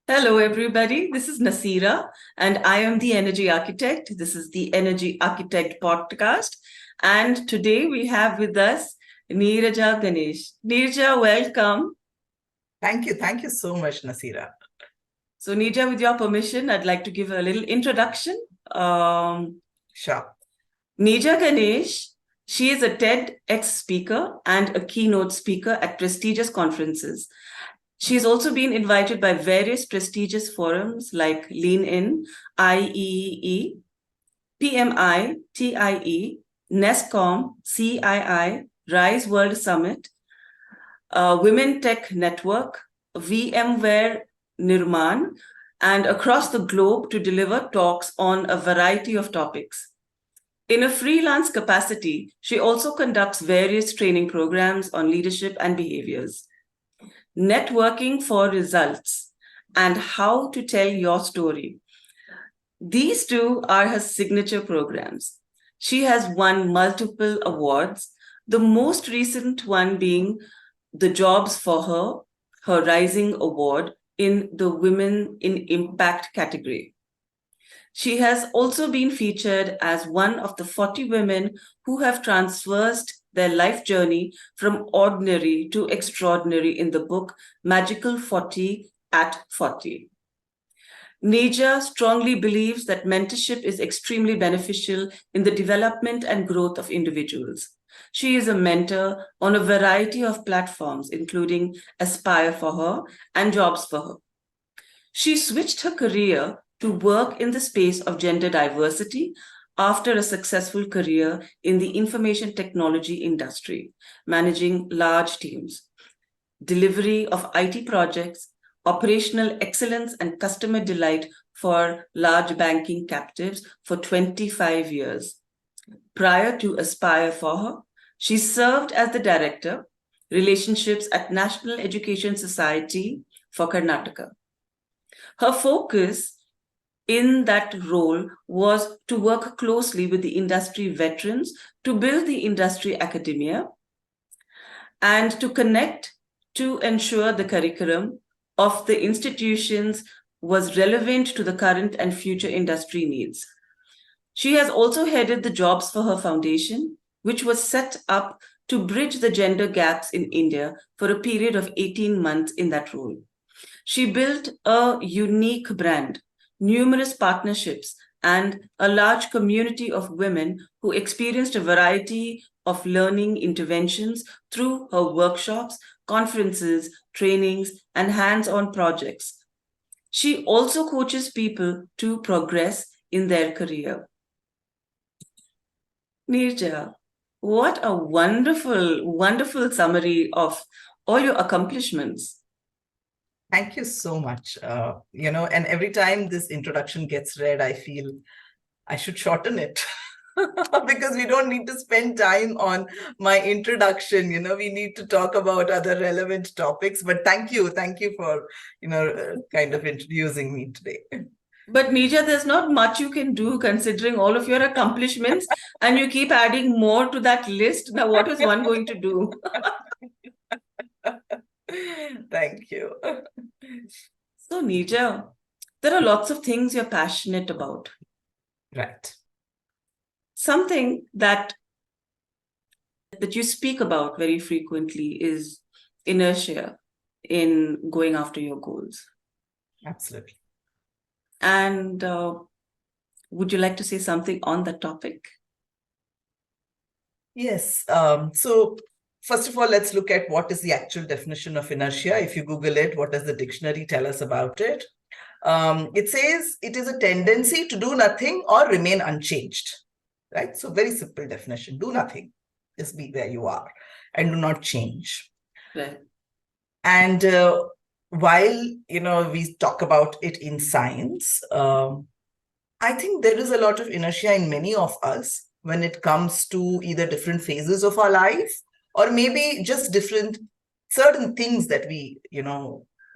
Hello, everybody. This is Nasira, and I am the Energy Architect. This is the Energy Architect podcast. And today we have with us Neeraja Ganesh. Neeraja, welcome. Thank you. Thank you so much, Nasira. So, Neeraja, with your permission, I'd like to give a little introduction. Sure. Neeraja Ganesh, she is a TEDx speaker and a keynote speaker at prestigious conferences. She's also been invited by various prestigious forums like Lean In, IEEE, PMI, TIE, NASSCOM, CII, Rise World Summit, WomenTech Network, VMware Nirmaan, and across the globe to deliver talks on a variety of topics. In a freelance capacity, she also conducts various training programs on leadership and behaviors. Networking for Results, and How to Tell Your Story. These two are her signature programs. She has won multiple awards, the most recent one being the JobsForHer HerRising Award in the Women in Impact category. She has also been featured as one of the 40 women who have traversed their life journey from ordinary to extraordinary in the book Magical 40 at 40. Neeraja strongly believes that mentorship is extremely beneficial in the development and growth of individuals. She is a mentor on a variety of platforms, including Aspire for Her and Jobs for Her. She switched her career to work in the space of gender diversity after a successful career in the information technology industry, managing large teams, delivery of IT projects, operational excellence and customer delight for large banking captives for 25 years. Prior to Aspire for Her, she served as the Director, Relationships at National Education Society for Karnataka. Her focus in that role was to work closely with the industry veterans to build the industry academia and to connect to ensure the curriculum of the institutions was relevant to the current and future industry needs. She has also headed the Jobs for Her Foundation, which was set up to bridge the gender gaps in India for a period of 18 months in that role. She built a unique brand, numerous partnerships, and a large community of women who experienced a variety of learning interventions through her workshops, conferences, trainings, and hands-on projects. She also coaches people to progress in their career. Neeraja, what a wonderful, wonderful summary of all your accomplishments. Thank you so much. And every time this introduction gets read, I feel I should shorten it because we don't need to spend time on my introduction. We need to talk about other relevant topics. But thank you for, kind of introducing me today. But Neeraja, there's not much you can do considering all of your accomplishments, and you keep adding more to that list. Now, what is one going to do? Thank you. So, Neeraja, there are lots of things you're passionate about. Right. Something that you speak about very frequently is inertia in going after your goals. Absolutely. And would you like to say something on the topic? Yes. So first of all, let's look at what is the actual definition of inertia. If you Google it, what does the dictionary tell us about it? It says it is a tendency to do nothing or remain unchanged, right? So very simple definition, do nothing, just be where you are and do not change. Right. And while, we talk about it in science, I think there is a lot of inertia in many of us when it comes to either different phases of our life or maybe just different certain things that we,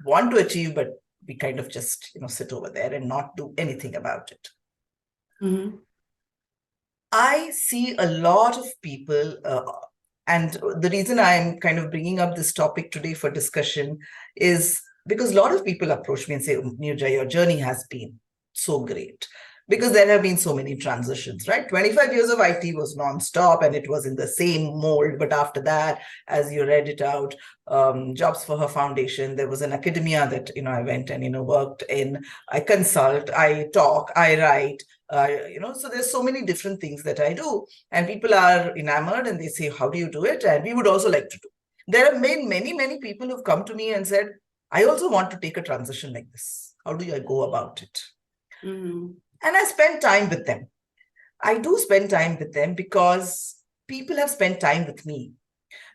want to achieve, but we kind of just, sit over there and not do anything about it. Mm-hmm. I see a lot of people, and the reason I'm kind of bringing up this topic today for discussion is because a lot of people approach me and say, Neeraja, your journey has been so great. Because there have been so many transitions, right? 25 years of IT was nonstop and it was in the same mold. But after that, as you read it out, JobsForHer Foundation, there was an academia that, I went and, worked in. I consult, I talk, I write. So there's so many different things that I do, and people are enamored and they say, how do you do it? And we would also like to do. There have been many, many people who've come to me and said, I also want to take a transition like this. How do I go about it? Mm-hmm. And I spend time with them. I do spend time with them because people have spent time with me,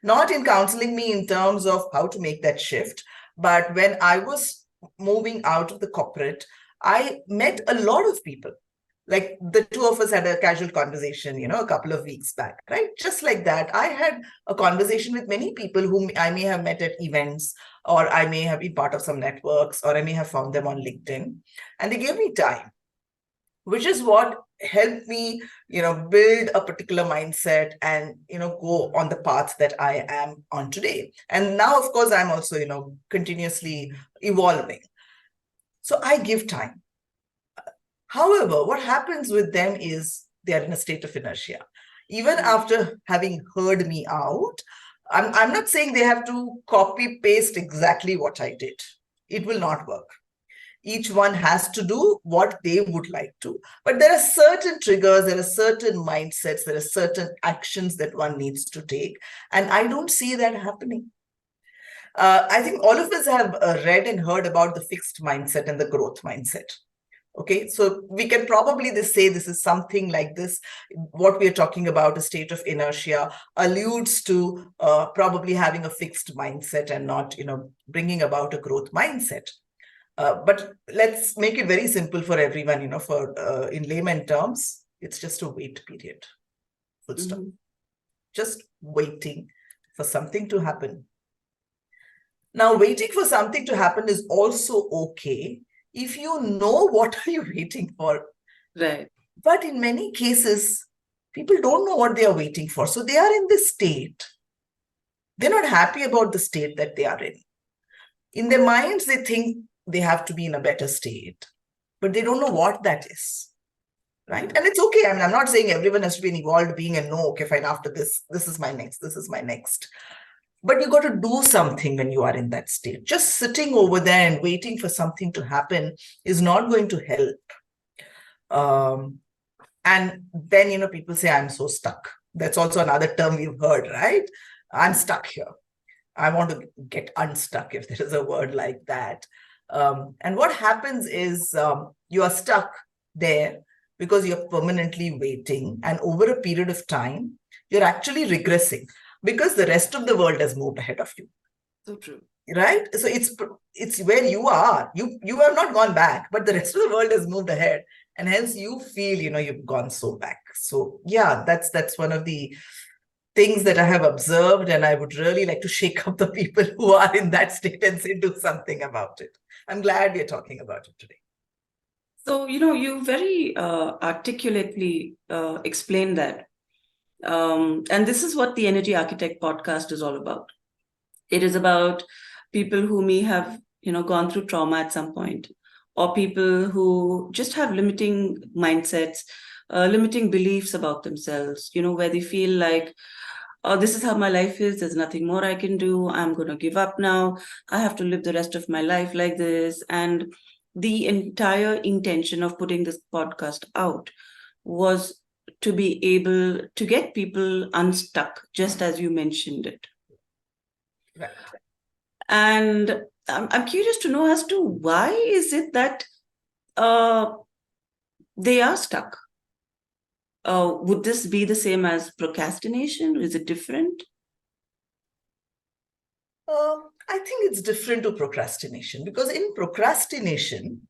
not in counseling me in terms of how to make that shift, but when I was moving out of the corporate, I met a lot of people. Like the two of us had a casual conversation, a couple of weeks back, right? Just like that. I had a conversation with many people whom I may have met at events, or I may have been part of some networks, or I may have found them on LinkedIn. And they gave me time, which is what helped me, build a particular mindset and, go on the path that I am on today. And now, of course, I'm also, continuously evolving. So I give time. However, what happens with them is they are in a state of inertia. Even after having heard me out, I'm not saying they have to copy paste exactly what I did. It will not work. Each one has to do what they would like to. But there are certain triggers, there are certain mindsets, there are certain actions that one needs to take. And I don't see that happening. I think all of us have read and heard about the fixed mindset and the growth mindset. Okay, so we can probably say this is something like this. What we are talking about, a state of inertia, alludes to probably having a fixed mindset and not, bringing about a growth mindset. But let's make it very simple for everyone, for in layman terms, it's just a wait period. Full stop. Mm-hmm. Just waiting for something to happen. Now, waiting for something to happen is also okay if you know what are you waiting for. Right. But in many cases, people don't know what they are waiting for. So they are in this state. They're not happy about the state that they are in. In their minds, they think they have to be in a better state, but they don't know what that is. Right. And it's okay. I mean, I'm not saying everyone has to be an evolved being and no, okay, fine, after this is my next, this is my next. But you got to do something when you are in that state. Just sitting over there and waiting for something to happen is not going to help. And then, people say, I'm so stuck. That's also another term we've heard, right? I'm stuck here. I want to get unstuck, if there is a word like that. And what happens is you are stuck there because you're permanently waiting. And over a period of time, you're actually regressing because the rest of the world has moved ahead of you. So true. Right? So it's where you are. You have not gone back, but the rest of the world has moved ahead. And hence you feel, you've gone so back. So yeah, that's one of the things that I have observed, and I would really like to shake up the people who are in that state and say, do something about it. I'm glad we're talking about it today. So, you very articulately explained that. And this is what the Energy Architect podcast is all about. It is about people who may have, gone through trauma at some point, or people who just have limiting mindsets, limiting beliefs about themselves, where they feel like, oh, this is how my life is. There's nothing more I can do. I'm going to give up now. I have to live the rest of my life like this. And the entire intention of putting this podcast out was to be able to get people unstuck, just as you mentioned it. Right. And I'm curious to know as to why is it that they are stuck? Would this be the same as procrastination? Is it different? I think it's different to procrastination, because in procrastination,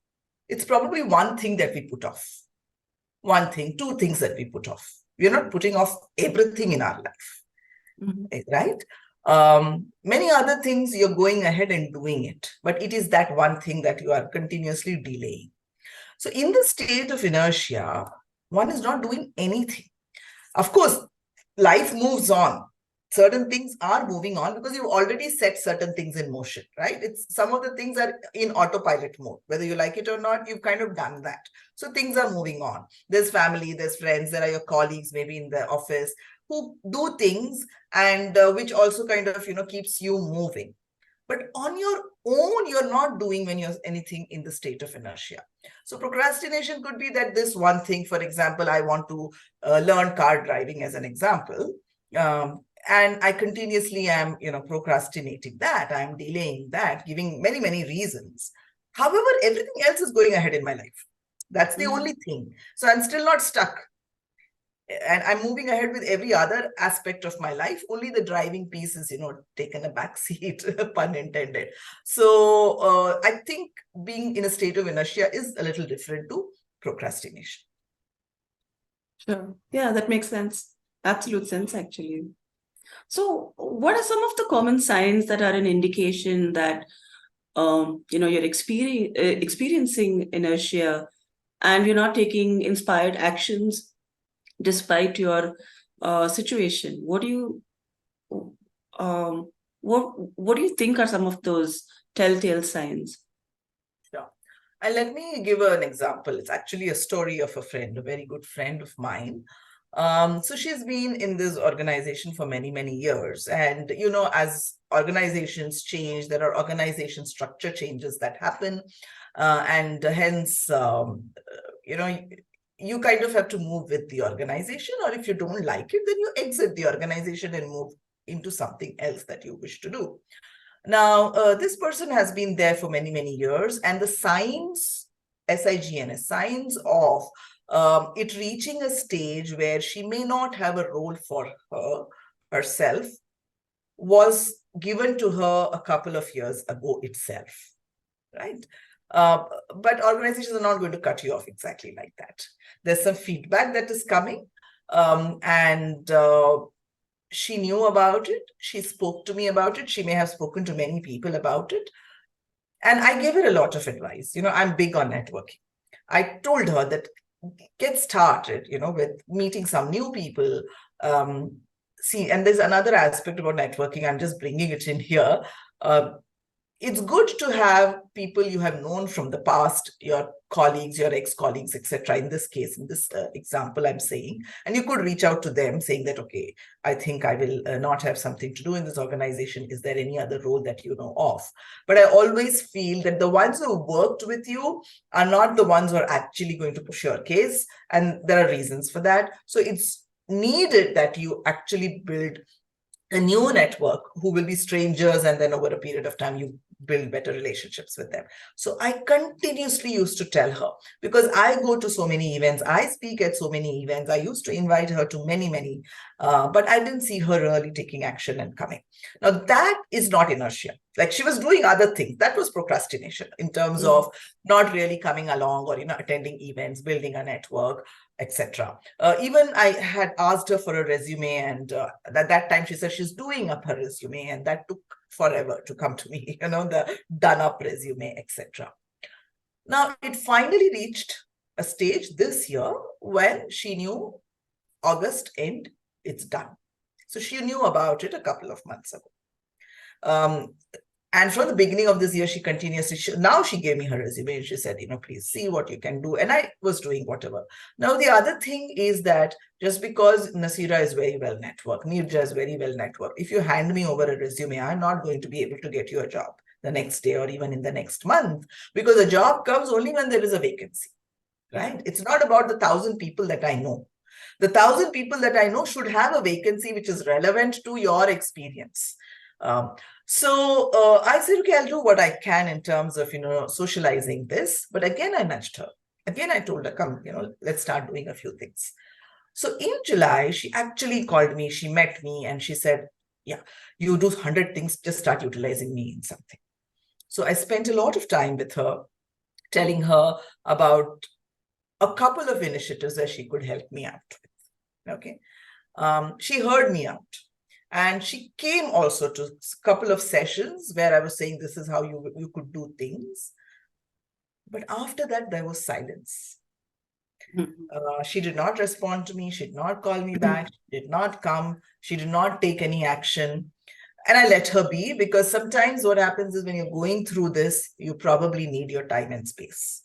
it's probably one thing that we put off. One thing, two things that we put off. We're not putting off everything in our life, right? Many other things you're going ahead and doing it, but it is that one thing that you are continuously delaying. So in the state of inertia, one is not doing anything. Of course, life moves on. Certain things are moving on because you've already set certain things in motion, right? It's some of the things are in autopilot mode. Whether you like it or not, you've kind of done that. So things are moving on. There's family, there's friends, there are your colleagues maybe in the office who do things, and which also kind of, keeps you moving. But on your own, you're not doing when you're anything in the state of inertia. So procrastination could be that this one thing, for example, I want to learn car driving as an example. And I continuously am, procrastinating that. I'm delaying that, giving many, many reasons. However, everything else is going ahead in my life. That's the only thing. So I'm still not stuck. And I'm moving ahead with every other aspect of my life. Only the driving piece is, taken a back seat, pun intended. So I think being in a state of inertia is a little different to procrastination. Sure. Yeah, that makes sense. Absolute sense, actually. So what are some of the common signs that are an indication that, you're experiencing inertia and you're not taking inspired actions despite your situation? What do you what do you think are some of those telltale signs? Sure. And let me give an example. It's actually a story of a friend, a very good friend of mine. So she's been in this organization for many, many years. And, as organizations change, there are organization structure changes that happen. And hence, you kind of have to move with the organization, or if you don't like it, then you exit the organization and move into something else that you wish to do. Now, this person has been there for many, many years, and the signs, SIGNS, signs of it reaching a stage where she may not have a role for herself was given to her a couple of years ago itself, right? But organizations are not going to cut you off exactly like that. There's some feedback that is coming, and she knew about it. She spoke to me about it. She may have spoken to many people about it. And I gave her a lot of advice. I'm big on networking. I told her that get started, with meeting some new people. See, and there's another aspect about networking. I'm just bringing it in here. It's good to have people you have known from the past, your colleagues, your ex-colleagues, etc. In this case, in this example I'm saying, and you could reach out to them saying that, okay, I think I will not have something to do in this organization. Is there any other role that you know of? But I always feel that the ones who worked with you are not the ones who are actually going to push your case. And there are reasons for that. So it's needed that you actually build a new network who will be strangers, and then over a period of time you build better relationships with them. So I continuously used to tell her, because I go to so many events, I speak at so many events, I used to invite her to many, but I didn't see her really taking action and coming. Now that is not inertia. Like, she was doing other things. That was procrastination in terms of not really coming along, or attending events, building a network, etc. Even I had asked her for a resume, and at that time she said she's doing up her resume, and that took forever to come to me, the done up resume, etc. Now it finally reached a stage this year when she knew August end, it's done. So she knew about it a couple of months ago. And from the beginning of this year, she continuously, now she gave me her resume and she said, please see what you can do. And I was doing whatever. Now, the other thing is that just because Nasira is very well networked, Neeraja is very well networked, if you hand me over a resume, I'm not going to be able to get you a job. the next day or even in the next month, because a job comes only when there is a vacancy, right? It's not about the 1,000 people that I know. The 1,000 people that I know should have a vacancy which is relevant to your experience. So I said, okay, I'll do what I can in terms of, socializing this. But again, I nudged her. Again, I told her, come, let's start doing a few things. So in July, she actually called me, she met me, and she said, yeah, you do 100 things, just start utilizing me in something. So I spent a lot of time with her, telling her about a couple of initiatives that she could help me out with. Okay. She heard me out. And she came also to a couple of sessions where I was saying, this is how you could do things. But after that, there was silence. She did not respond to me. She did not call me back. She did not come. She did not take any action. And I let her be, because sometimes what happens is when you're going through this, you probably need your time and space.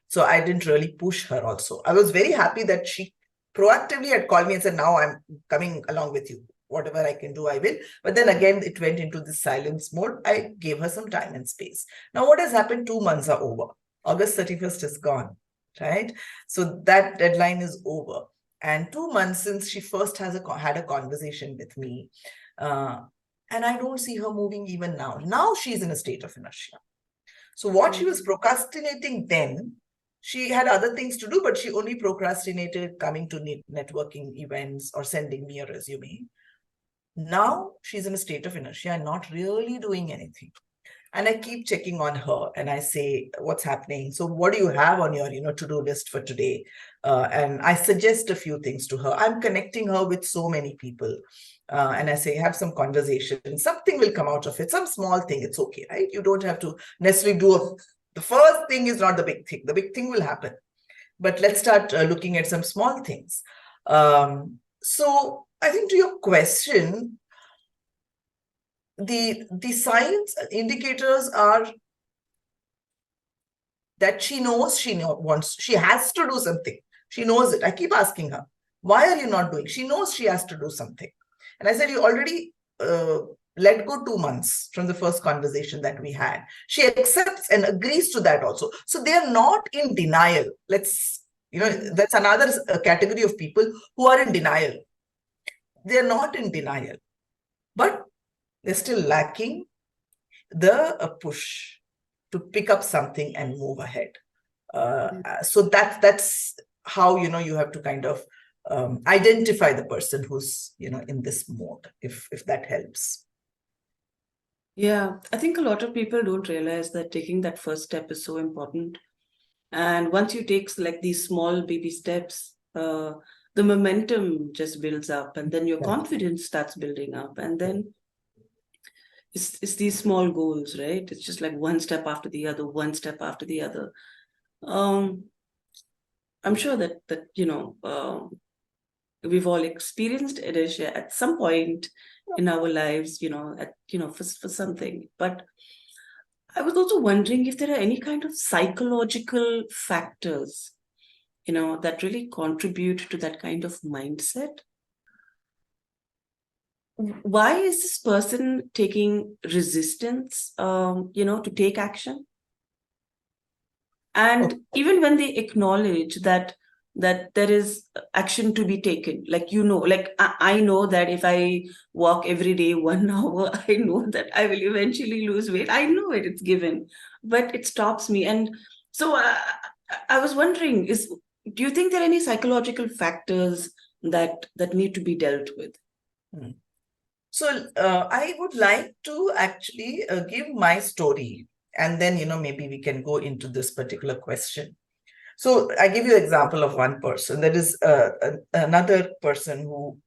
So I didn't really push her also. I was very happy that she proactively had called me and said, now I'm coming along with you. Whatever I can do, I will. But then again, it went into the silence mode. I gave her some time and space. Now, what has happened? 2 months are over. August 31st is gone, right? So that deadline is over. And 2 months since she first had a conversation with me, and I don't see her moving even now. Now she's in a state of inertia. So what she was procrastinating then, she had other things to do, but she only procrastinated coming to networking events or sending me a resume. Now she's in a state of inertia and not really doing anything. And I keep checking on her and I say, what's happening? So what do you have on your, to-do list for today? And I suggest a few things to her. I'm connecting her with so many people. And I say, have some conversation. Something will come out of it. Some small thing. It's okay, right? You don't have to necessarily the first thing is not the big thing. The big thing will happen. But let's start looking at some small things. So I think to your question, the signs indicators are that she knows she has to do something. She knows it. I keep asking her, why are you not doing? She knows she has to do something. And I said, you already let go 2 months from the first conversation that we had. She accepts and agrees to that also. So they are not in denial. That's another category of people who are in denial. They're not in denial, but they're still lacking the push to pick up something and move ahead. So that's how you have to kind of identify the person who's in this mode, if that helps. Yeah, I think a lot of people don't realize that taking that first step is so important. And once you take like these small baby steps, the momentum just builds up, and then your confidence starts building up, and then it's these small goals, right? It's just like one step after the other, one step after the other. I'm sure that we've all experienced inertia at some point in our lives, for something. But I was also wondering if there are any kind of psychological factors, that really contribute to that kind of mindset. Why is this person taking resistance, to take action? And even when they acknowledge that there is action to be taken, like, I know that if I walk every day 1 hour, I know that I will eventually lose weight. I know it's given, but it stops me. And so I was wondering, do you think there are any psychological factors that need to be dealt with? So I would like to actually give my story, and then maybe we can go into this particular question. So I give you an example of one person. There is another person who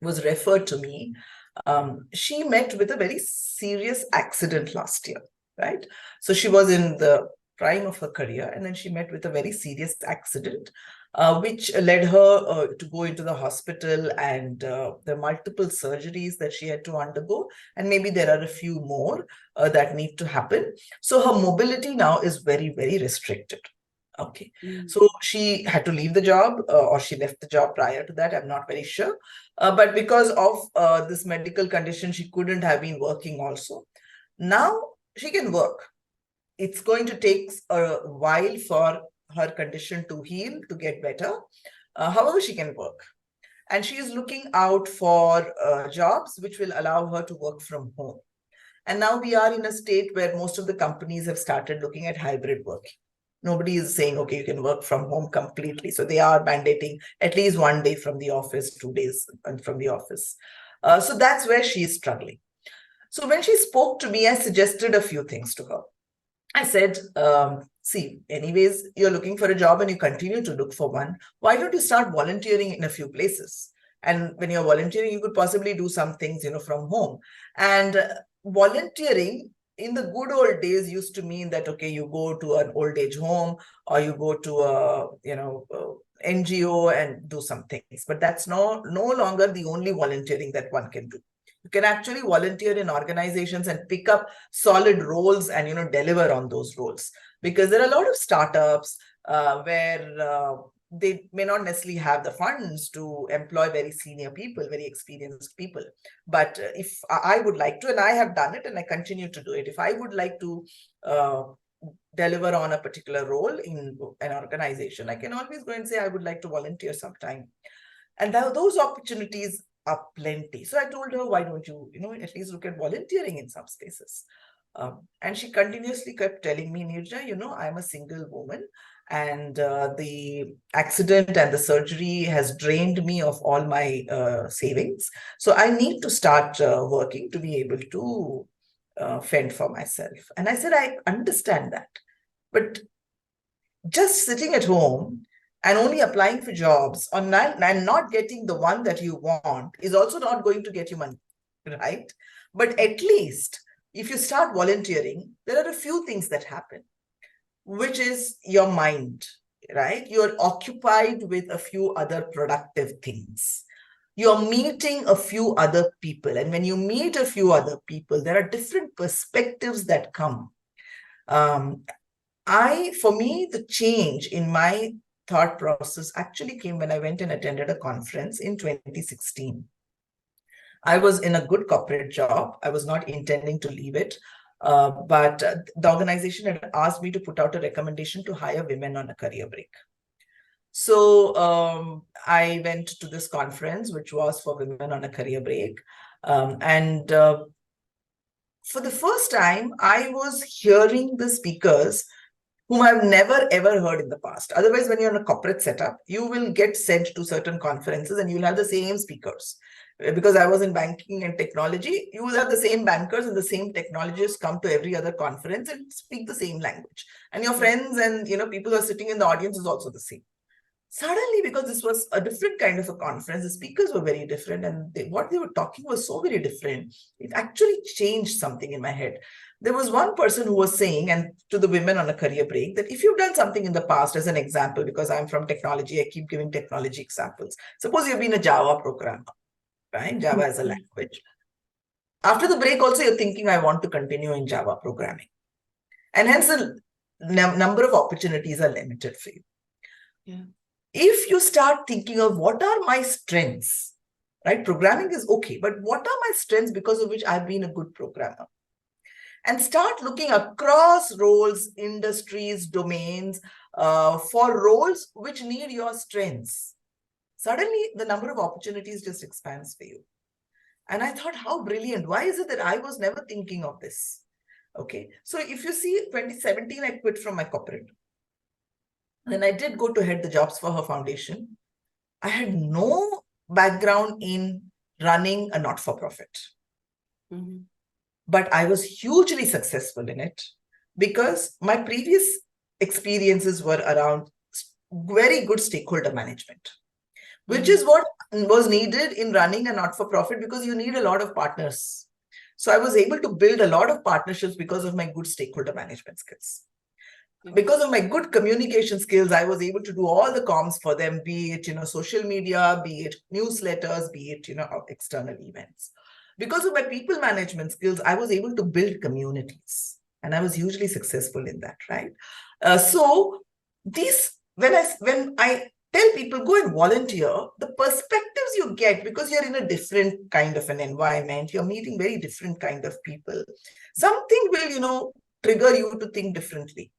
was referred to me. She met with a very serious accident last year, right? So she was in the prime of her career, and then she met with a very serious accident, which led her to go into the hospital, and the multiple surgeries that she had to undergo, and maybe there are a few more that need to happen. So her mobility now is very, very restricted. Okay. So she had to leave the job, or she left the job prior to that. I'm not very sure. But because of this medical condition, she couldn't have been working also. Now, she can work. It's going to take a while for her condition to heal, to get better. However, she can work. And she is looking out for jobs which will allow her to work from home. And now we are in a state where most of the companies have started looking at hybrid working. Nobody is saying, okay, you can work from home completely. So they are mandating at least 1 day from the office, 2 days from the office. So that's where she is struggling. So when she spoke to me, I suggested a few things to her. I said, see, anyways, you're looking for a job and you continue to look for one. Why don't you start volunteering in a few places? And when you're volunteering, you could possibly do some things, from home. And volunteering in the good old days used to mean that, okay, you go to an old age home or you go to a, NGO and do some things. But that's no longer the only volunteering that one can do. You can actually volunteer in organizations and pick up solid roles and deliver on those roles, because there are a lot of startups where they may not necessarily have the funds to employ very senior people, very experienced people. But if I would like to, and I have done it and I continue to do it, if I would like to deliver on a particular role in an organization, I can always go and say I would like to volunteer sometime. And those opportunities are plenty. So I told her, why don't you, at least look at volunteering in some spaces. And she continuously kept telling me, Neeraja, I'm a single woman, and the accident and the surgery has drained me of all my savings. So I need to start working to be able to fend for myself. And I said, I understand that. But just sitting at home and only applying for jobs and not getting the one that you want is also not going to get you money, right? But at least if you start volunteering, there are a few things that happen, which is your mind, right? You're occupied with a few other productive things. You're meeting a few other people. And when you meet a few other people, there are different perspectives that come. For me, the change in my thought process actually came when I went and attended a conference in 2016. I was in a good corporate job. I was not intending to leave it. But the organization had asked me to put out a recommendation to hire women on a career break. So I went to this conference, which was for women on a career break. And for the first time, I was hearing the speakers whom I've never ever heard in the past. Otherwise, when you're in a corporate setup, you will get sent to certain conferences and you'll have the same speakers. Because I was in banking and technology, you will have the same bankers and the same technologists come to every other conference and speak the same language. And your friends and people who are sitting in the audience is also the same. Suddenly, because this was a different kind of a conference, the speakers were very different, and what they were talking was so very different. It actually changed something in my head. There was one person who was saying, and to the women on a career break, that if you've done something in the past, as an example, because I'm from technology, I keep giving technology examples. Suppose you've been a Java programmer, right? Java as a language. After the break also, you're thinking, I want to continue in Java programming. And hence the number of opportunities are limited for you. Yeah. If you start thinking of what are my strengths, right? Programming is okay, but what are my strengths because of which I've been a good programmer? And start looking across roles, industries, domains, for roles which need your strengths. Suddenly, the number of opportunities just expands for you. And I thought, how brilliant. Why is it that I was never thinking of this? Okay. So if you see, 2017, I quit from my corporate. Then I did go to head the JobsForHer Foundation. I had no background in running a not-for-profit. Mm-hmm. But I was hugely successful in it because my previous experiences were around very good stakeholder management, which is what was needed in running a not-for-profit, because you need a lot of partners. So I was able to build a lot of partnerships because of my good stakeholder management skills. Because of my good communication skills, I was able to do all the comms for them, be it, social media, be it newsletters, be it, external events. Because of my people management skills, I was able to build communities, and I was hugely successful in that, right? So these, when I tell people, go and volunteer, the perspectives you get, because you're in a different kind of an environment, you're meeting very different kind of people, something will, trigger you to think differently.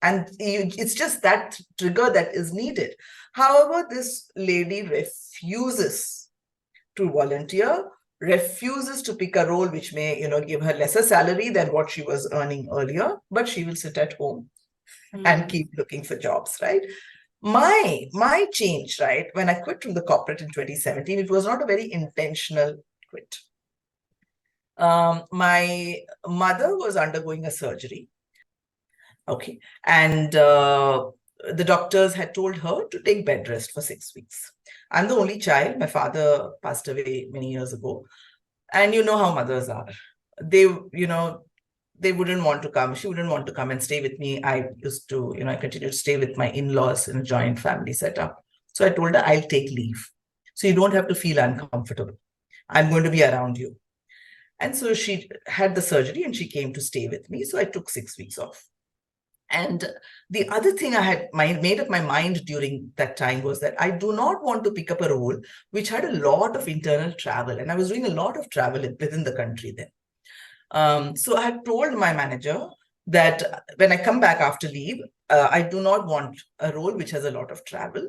And it's just that trigger that is needed. However, this lady refuses to volunteer, refuses to pick a role which may, give her lesser salary than what she was earning earlier, but she will sit at home and keep looking for jobs, right? My change, right, when I quit from the corporate in 2017, it was not a very intentional quit. My mother was undergoing a surgery. Okay. And the doctors had told her to take bed rest for 6 weeks. I'm the only child. My father passed away many years ago. And you know how mothers are. They wouldn't want to come. She wouldn't want to come and stay with me. I continued to stay with my in-laws in a joint family setup. So I told her, I'll take leave. So you don't have to feel uncomfortable. I'm going to be around you. And so she had the surgery and she came to stay with me. So I took 6 weeks off. And the other thing I had made up my mind during that time was that I do not want to pick up a role which had a lot of internal travel. And I was doing a lot of travel within the country then. So I had told my manager that when I come back after leave, I do not want a role which has a lot of travel,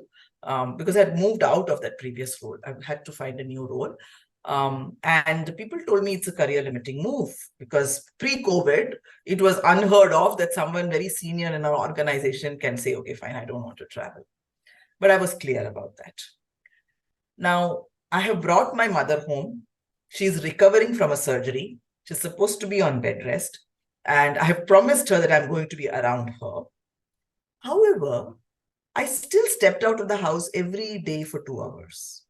because I had moved out of that previous role. I had to find a new role. And people told me it's a career limiting move, because pre-COVID, it was unheard of that someone very senior in our organization can say, okay, fine, I don't want to travel. But I was clear about that. Now, I have brought my mother home. She's recovering from a surgery. She's supposed to be on bed rest. And I have promised her that I'm going to be around her. However, I still stepped out of the house every day for 2 hours.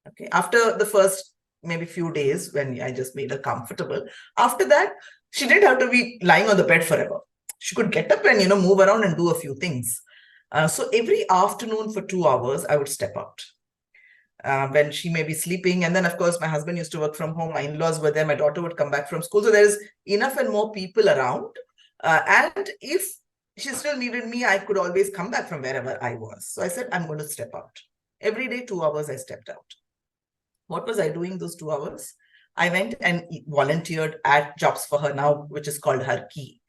Okay. After the first maybe few days when I just made her comfortable, after that, she didn't have to be lying on the bed forever. She could get up and, move around and do a few things. So every afternoon for 2 hours, I would step out. When she may be sleeping. And then, of course, my husband used to work from home. My in-laws were there. My daughter would come back from school. So there's enough and more people around. And if she still needed me, I could always come back from wherever I was. So I said, I'm going to step out. Every day, 2 hours, I stepped out. What was I doing those 2 hours? I went and volunteered at JobsForHer now, which is called Key.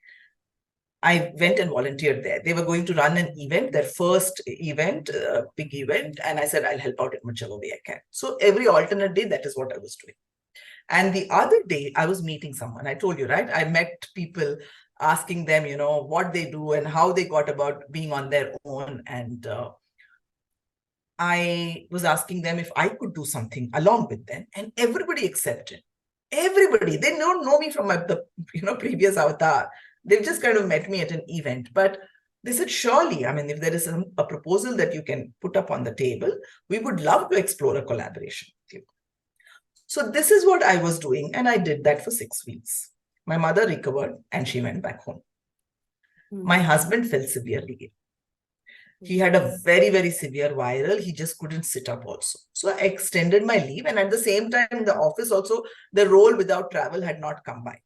I went and volunteered there. They were going to run an event, their first event, big event. And I said, I'll help out in whichever way I can. So every alternate day, that is what I was doing. And the other day, I was meeting someone. I told you, right? I met people, asking them, what they do and how they got about being on their own. And I was asking them if I could do something along with them, and everybody accepted. Everybody, they don't know me from the previous avatar. They've just kind of met me at an event, but they said, surely, I mean, if there is a proposal that you can put up on the table, we would love to explore a collaboration with you. So this is what I was doing, and I did that for 6 weeks. My mother recovered and she went back home. My husband fell severely ill. He had a very, very severe viral. He just couldn't sit up also. So I extended my leave. And at the same time, in the office also, the role without travel had not come by.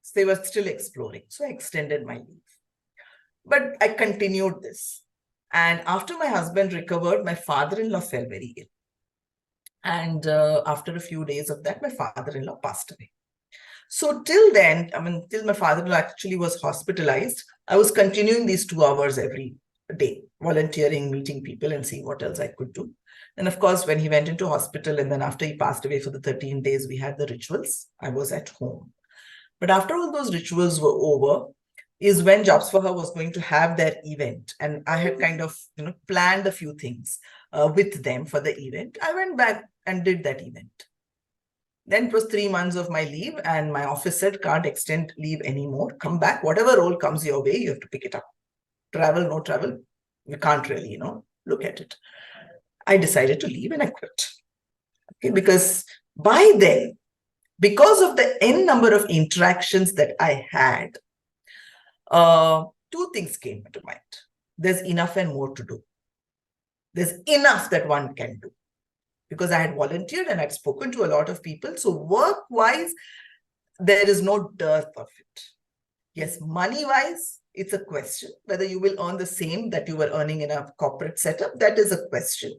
So they were still exploring. So I extended my leave. But I continued this. And after my husband recovered, my father-in-law fell very ill. And after a few days of that, my father-in-law passed away. So till then, till my father-in-law actually was hospitalized, I was continuing these 2 hours every day, volunteering, meeting people and seeing what else I could do. And of course, when he went into hospital and then after he passed away for the 13 days, we had the rituals. I was at home. But after all those rituals were over is when JobsForHer was going to have their event. And I had kind of, planned a few things with them for the event. I went back and did that event. Then it was 3 months of my leave and my office said, can't extend leave anymore. Come back, whatever role comes your way, you have to pick it up. Travel, no travel, we can't really, look at it. I decided to leave and I quit. Okay, because by then, because of the n number of interactions that I had, 2 things came into mind. There's enough and more to do. There's enough that one can do. Because I had volunteered and I'd spoken to a lot of people. So work-wise, there is no dearth of it. Yes, money-wise, it's a question. Whether you will earn the same that you were earning in a corporate setup, that is a question.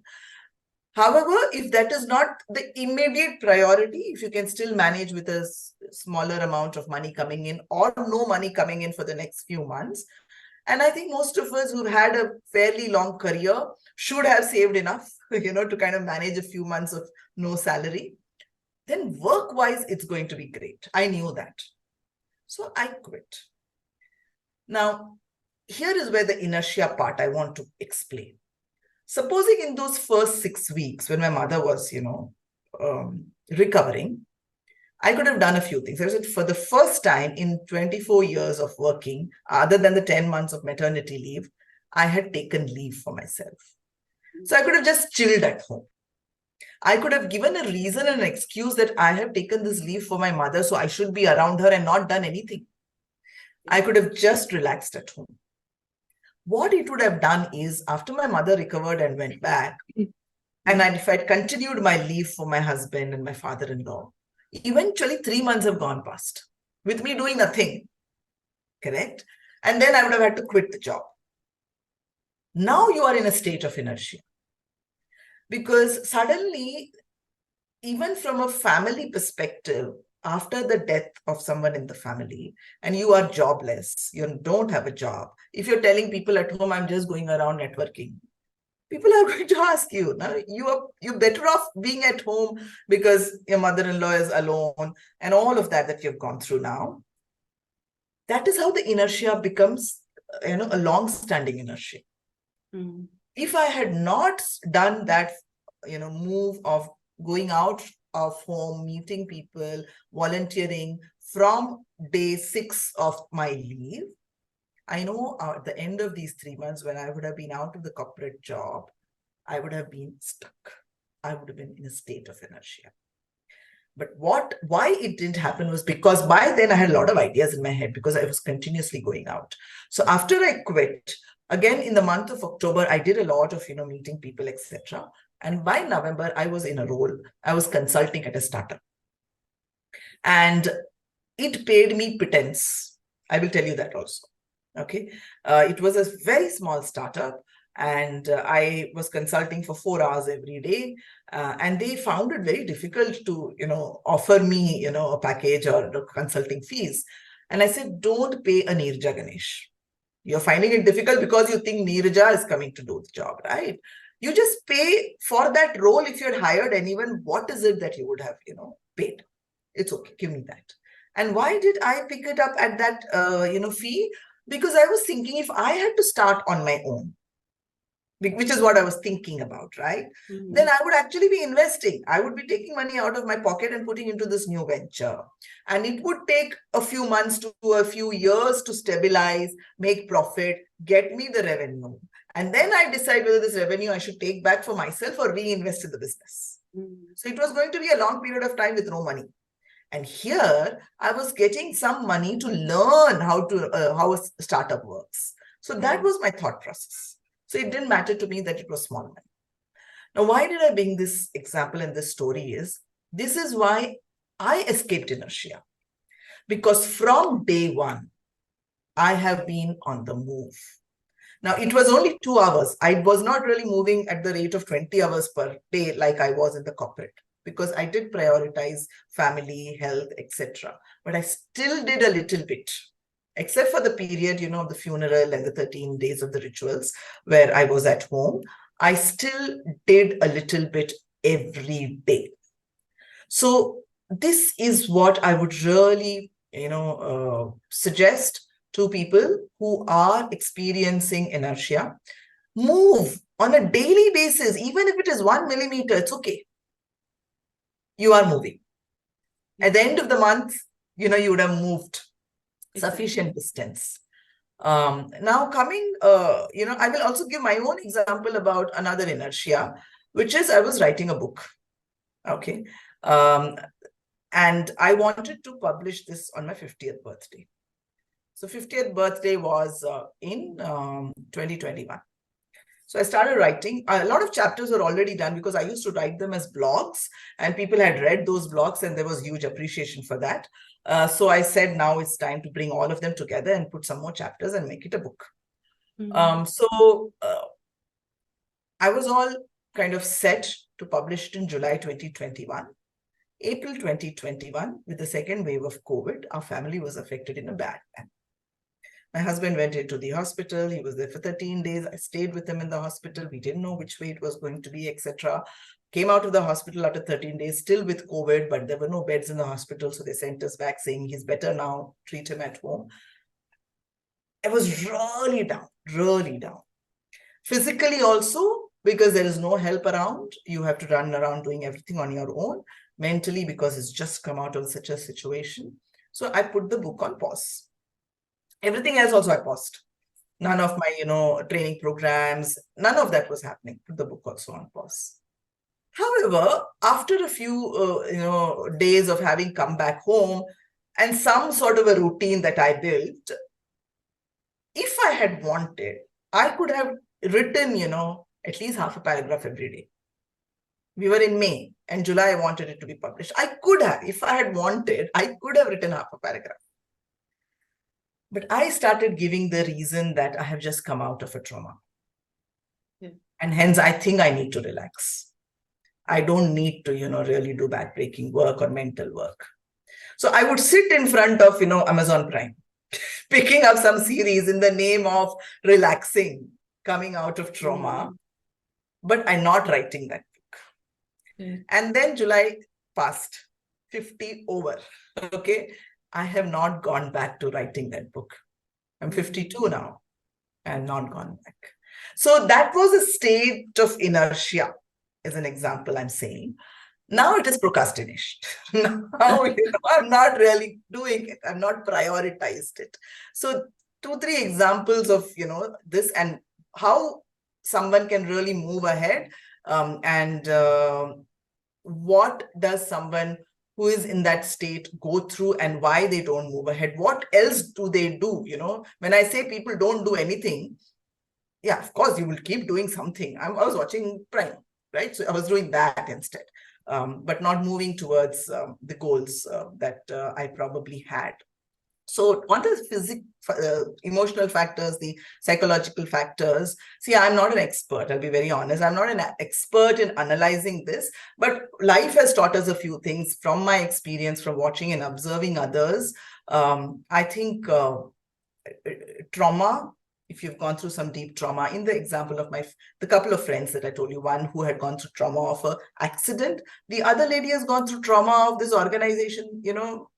However, if that is not the immediate priority, if you can still manage with a smaller amount of money coming in or no money coming in for the next few months, and I think most of us who've had a fairly long career should have saved enough, to kind of manage a few months of no salary, then work-wise, it's going to be great. I knew that. So I quit. Now, here is where the inertia part I want to explain. Supposing in those first 6 weeks when my mother was, recovering, I could have done a few things. I said, for the first time in 24 years of working, other than the 10 months of maternity leave, I had taken leave for myself. So I could have just chilled at home. I could have given a reason and an excuse that I have taken this leave for my mother, so I should be around her and not done anything. I could have just relaxed at home. What it would have done is, after my mother recovered and went back, and if I'd continued my leave for my husband and my father-in-law, eventually 3 months have gone past with me doing nothing, correct? And then I would have had to quit the job. Now you are in a state of inertia. Because suddenly, even from a family perspective, after the death of someone in the family, and you are jobless, you don't have a job, if you're telling people at home, I'm just going around networking, people are going to ask you, now you're better off being at home because your mother-in-law is alone and all of that you've gone through now. That is how the inertia becomes, a long-standing inertia. Mm. If I had not done that, move of going out of home, meeting people, volunteering from day 6 of my leave, I know at the end of these 3 months, when I would have been out of the corporate job, I would have been stuck. I would have been in a state of inertia. But why it didn't happen was because by then I had a lot of ideas in my head because I was continuously going out. So after I quit, again, in the month of October, I did a lot of, meeting people, etc. And by November, I was in a role. I was consulting at a startup. And it paid me pittance. I will tell you that also. Okay. It was a very small startup. And I was consulting for 4 hours every day. And they found it very difficult to, offer me, a package or consulting fees. And I said, don't pay a Neeraja Ganesh. You're finding it difficult because you think Neeraja is coming to do the job, right? You just pay for that role. If you had hired anyone, what is it that you would have, paid? It's okay, give me that. And why did I pick it up at that, fee? Because I was thinking if I had to start on my own, which is what I was thinking about, right? Mm-hmm. Then I would actually be investing. I would be taking money out of my pocket and putting into this new venture. And it would take a few months to a few years to stabilize, make profit, get me the revenue. And then I decide whether this revenue I should take back for myself or reinvest in the business. Mm-hmm. So it was going to be a long period of time with no money. And here I was getting some money to learn how a startup works. So that was my thought process. So it didn't matter to me that it was small money. Now, why did I bring this example and this story is, this is why I escaped inertia. Because from day one, I have been on the move. Now, it was only 2 hours. I was not really moving at the rate of 20 hours per day like I was in the corporate, because I did prioritize family, health, etc. But I still did a little bit. Except for the period, the funeral and the 13 days of the rituals where I was at home, I still did a little bit every day. So this is what I would really, suggest to people who are experiencing inertia. Move on a daily basis, even if it is 1 millimeter, it's okay. You are moving. At the end of the month, you would have moved sufficient distance. Now coming, I will also give my own example about another inertia, which is I was writing a book. Okay. And I wanted to publish this on my 50th birthday. So 50th birthday was in 2021. So I started writing. A lot of chapters were already done because I used to write them as blogs, and people had read those blogs, and there was huge appreciation for that. So I said, now it's time to bring all of them together and put some more chapters and make it a book. I was all kind of set to publish it in July 2021. April 2021, with the second wave of COVID, our family was affected in a bad way. My husband went into the hospital. He was there for 13 days. I stayed with him in the hospital. We didn't know which way it was going to be, etc. Came out of the hospital after 13 days, still with COVID, but there were no beds in the hospital. So they sent us back saying, he's better now, treat him at home. I was really down, really down. Physically also, because there is no help around. You have to run around doing everything on your own. Mentally, because it's just come out of such a situation. So I put the book on pause. Everything else also I paused. None of my, training programs, none of that was happening. Put the book also on pause. However, after a few, days of having come back home and some sort of a routine that I built, if I had wanted, I could have written, at least half a paragraph every day. We were in May and July, I wanted it to be published. I could have, if I had wanted, I could have written half a paragraph. But I started giving the reason that I have just come out of a trauma. Yeah. And hence, I think I need to relax. I don't need to, really do backbreaking work or mental work. So I would sit in front of, Amazon Prime, picking up some series in the name of relaxing, coming out of trauma, but I'm not writing that book. And then July passed, 50 over, okay? I have not gone back to writing that book. I'm 52 now and not gone back. So that was a state of inertia, as an example I'm saying. Now it is procrastination. Now I'm not really doing it. I'm not prioritized it. So 2-3 examples of this and how someone can really move ahead, and what does someone who is in that state go through and why they don't move ahead. What else do they do? When I say people don't do anything, yeah, of course you will keep doing something. I was watching Prime, right? So I was doing that instead, but not moving towards the goals that I probably had. So on the emotional factors, the psychological factors, see, I'm not an expert, I'll be very honest. I'm not an expert in analyzing this, but life has taught us a few things from my experience, from watching and observing others. I think trauma, if you've gone through some deep trauma, in the example of the couple of friends that I told you, one who had gone through trauma of an accident, the other lady has gone through trauma of this organization,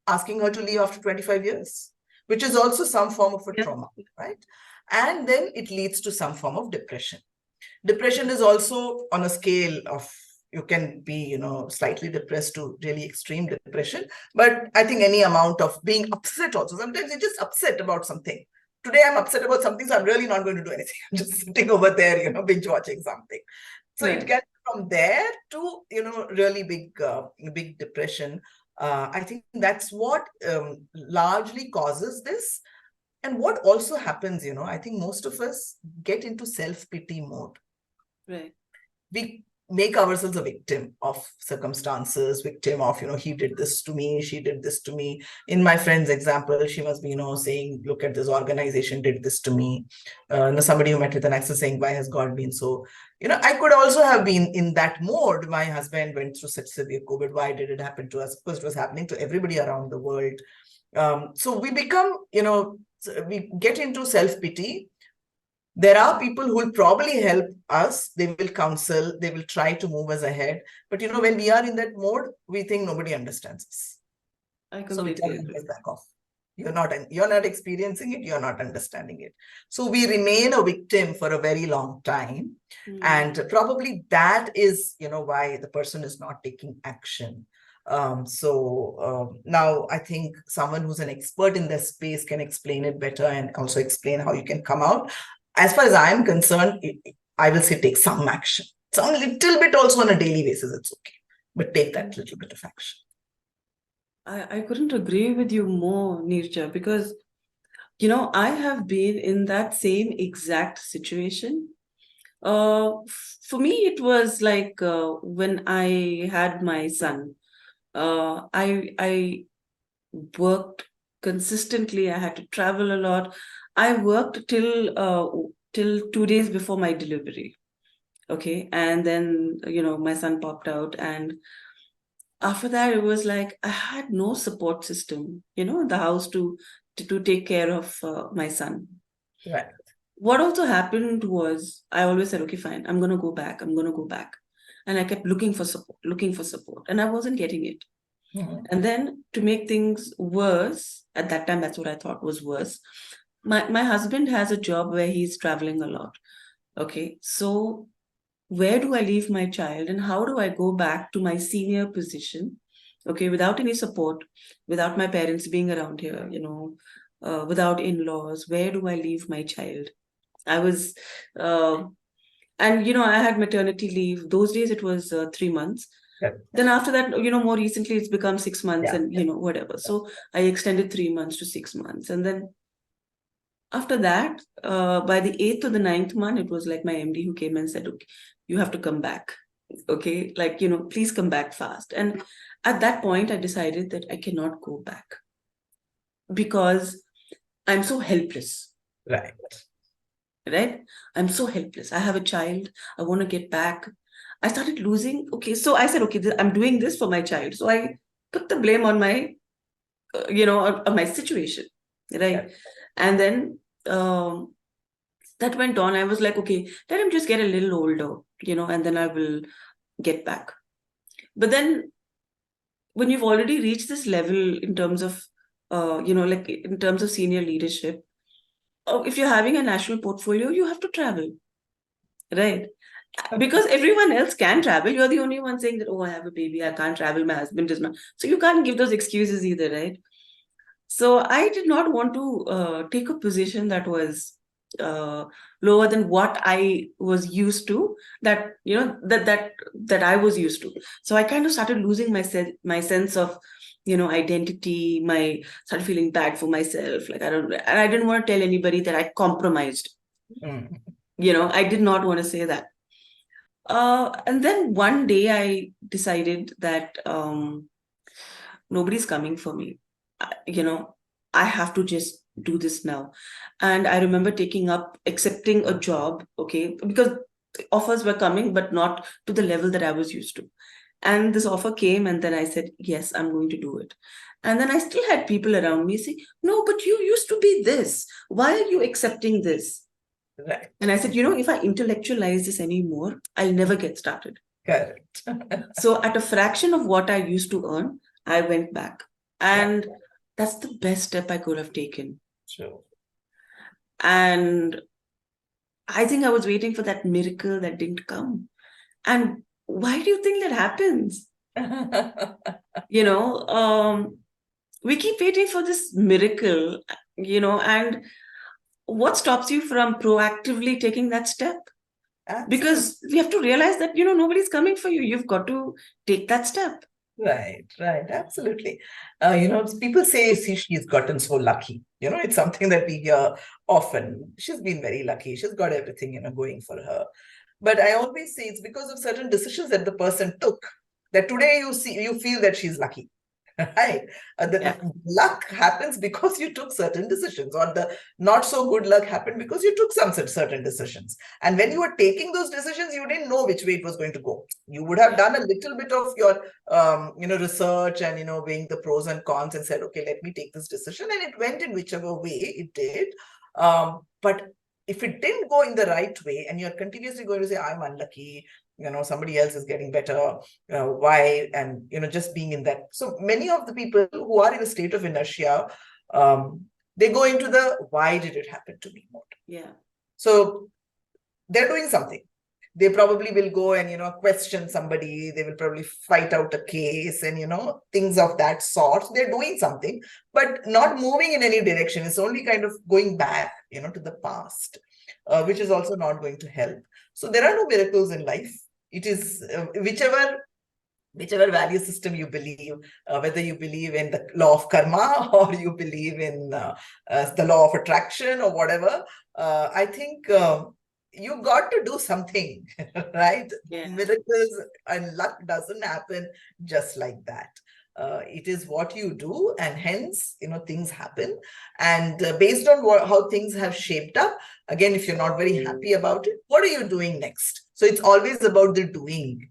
asking her to leave after 25 years, which is also some form of a trauma, right? And then it leads to some form of depression. Depression is also on a scale of, you can be, slightly depressed to really extreme depression. But I think any amount of being upset also, sometimes you're just upset about something. Today I'm upset about something, so I'm really not going to do anything. I'm just sitting over there, binge watching something. So it gets from there to, really big depression. I think that's what largely causes this. And what also happens, I think most of us get into self-pity mode. Right. We make ourselves a victim of circumstances, victim of, he did this to me, she did this to me. In my friend's example, she must be, saying, look at this organization did this to me. Somebody who met with an accident saying, why has God been so, I could also have been in that mode. My husband went through such severe COVID. Why did it happen to us? Because it was happening to everybody around the world. So we become, we get into self-pity. There are people who will probably help us. They will counsel. They will try to move us ahead. But, when we are in that mode, we think nobody understands us. I completely agree. Back off. You're not experiencing it. You're not understanding it. So we remain a victim for a very long time. And probably that is, why the person is not taking action. Now I think someone who's an expert in this space can explain it better and also explain how you can come out. As far as I'm concerned, I will say take some action. Some little bit also on a daily basis, it's okay. But take that little bit of action. I couldn't agree with you more, Neeraja, because, I have been in that same exact situation. For me, it was like when I had my son. I worked consistently. I had to travel a lot. I worked till 2 days before my delivery. Okay, and then my son popped out, and after that it was like I had no support system, in the house to take care of my son. Right. What also happened was I always said, okay, fine, I'm going to go back. I'm going to go back. And I kept looking for support, and I wasn't getting it. Mhm. And then to make things worse, at that time, that's what I thought was worse. My husband has a job where he's traveling a lot. Okay. So where do I leave my child, and how do I go back to my senior position? Okay, without any support, without my parents being around here, without in-laws, where do I leave my child? I was, uh, and I had maternity leave. Those days it was 3 months. Yeah. Then after that, more recently it's become 6 months, Yeah. and whatever. So I extended 3 months to 6 months, and then after that, by the 8th or the 9th month, it was like my MD who came and said, "Okay, you have to come back. Okay, like please come back fast." And at that point, I decided that I cannot go back because I'm so helpless. Right. Right? I'm so helpless. I have a child. I want to get back. I started losing. Okay, so I said, okay, I'm doing this for my child. So I put the blame on my, on my situation, Yeah. right? And then that went on. I was like, okay, let him just get a little older, and then I will get back. But then when you've already reached this level in terms of, like in terms of senior leadership, if you're having a national portfolio, you have to travel, right? Because everyone else can travel. You're the only one saying that, oh, I have a baby, I can't travel, my husband is not. So you can't give those excuses either, right? So I did not want to take a position that was uh, lower than what I was used to, that that I was used to. So I kind of started losing my sense of identity. My started feeling bad for myself. Like I didn't want to tell anybody that I compromised. Mm. I did not want to say that. And then one day I decided that nobody's coming for me. I have to just do this now. And I remember accepting a job, okay, because offers were coming, but not to the level that I was used to. And this offer came, and then I said, yes, I'm going to do it. And then I still had people around me say, no, but you used to be this. Why are you accepting this? Right. And I said, if I intellectualize this anymore, I'll never get started. Correct. So at a fraction of what I used to earn, I went back. And that's the best step I could have taken. True. And I think I was waiting for that miracle that didn't come. And why do you think that happens? You know, we keep waiting for this miracle, and what stops you from proactively taking that step? Absolutely. Because we have to realize that, nobody's coming for you. You've got to take that step. Right, right, absolutely. People say, see, she's gotten so lucky. It's something that we hear often. She's been very lucky. She's got everything, going for her. But I always say it's because of certain decisions that the person took that today you feel that she's lucky. Right. The luck happens because you took certain decisions, or the not so good luck happened because you took some certain decisions. And when you were taking those decisions, you didn't know which way it was going to go. You would have done a little bit of your, research and, weighing the pros and cons and said, okay, let me take this decision. And it went in whichever way it did. But if it didn't go in the right way and you're continuously going to say, I'm unlucky, somebody else is getting better, why, and just being in that. So many of the people who are in a state of inertia, they go into the why did it happen to me mode. Yeah. So they're doing something. They probably will go and question somebody. They will probably fight out a case and things of that sort. They're doing something but not moving in any direction. It's only kind of going back to the past, which is also not going to help. So there are no miracles in life. It is whichever value system you believe, whether you believe in the law of karma or you believe in the law of attraction or whatever. I think you got to do something, right? Yeah. Miracles and luck doesn't happen just like that. It is what you do, and hence, things happen. And based on how things have shaped up, again, if you're not very happy about it, what are you doing next? So it's always about the doing,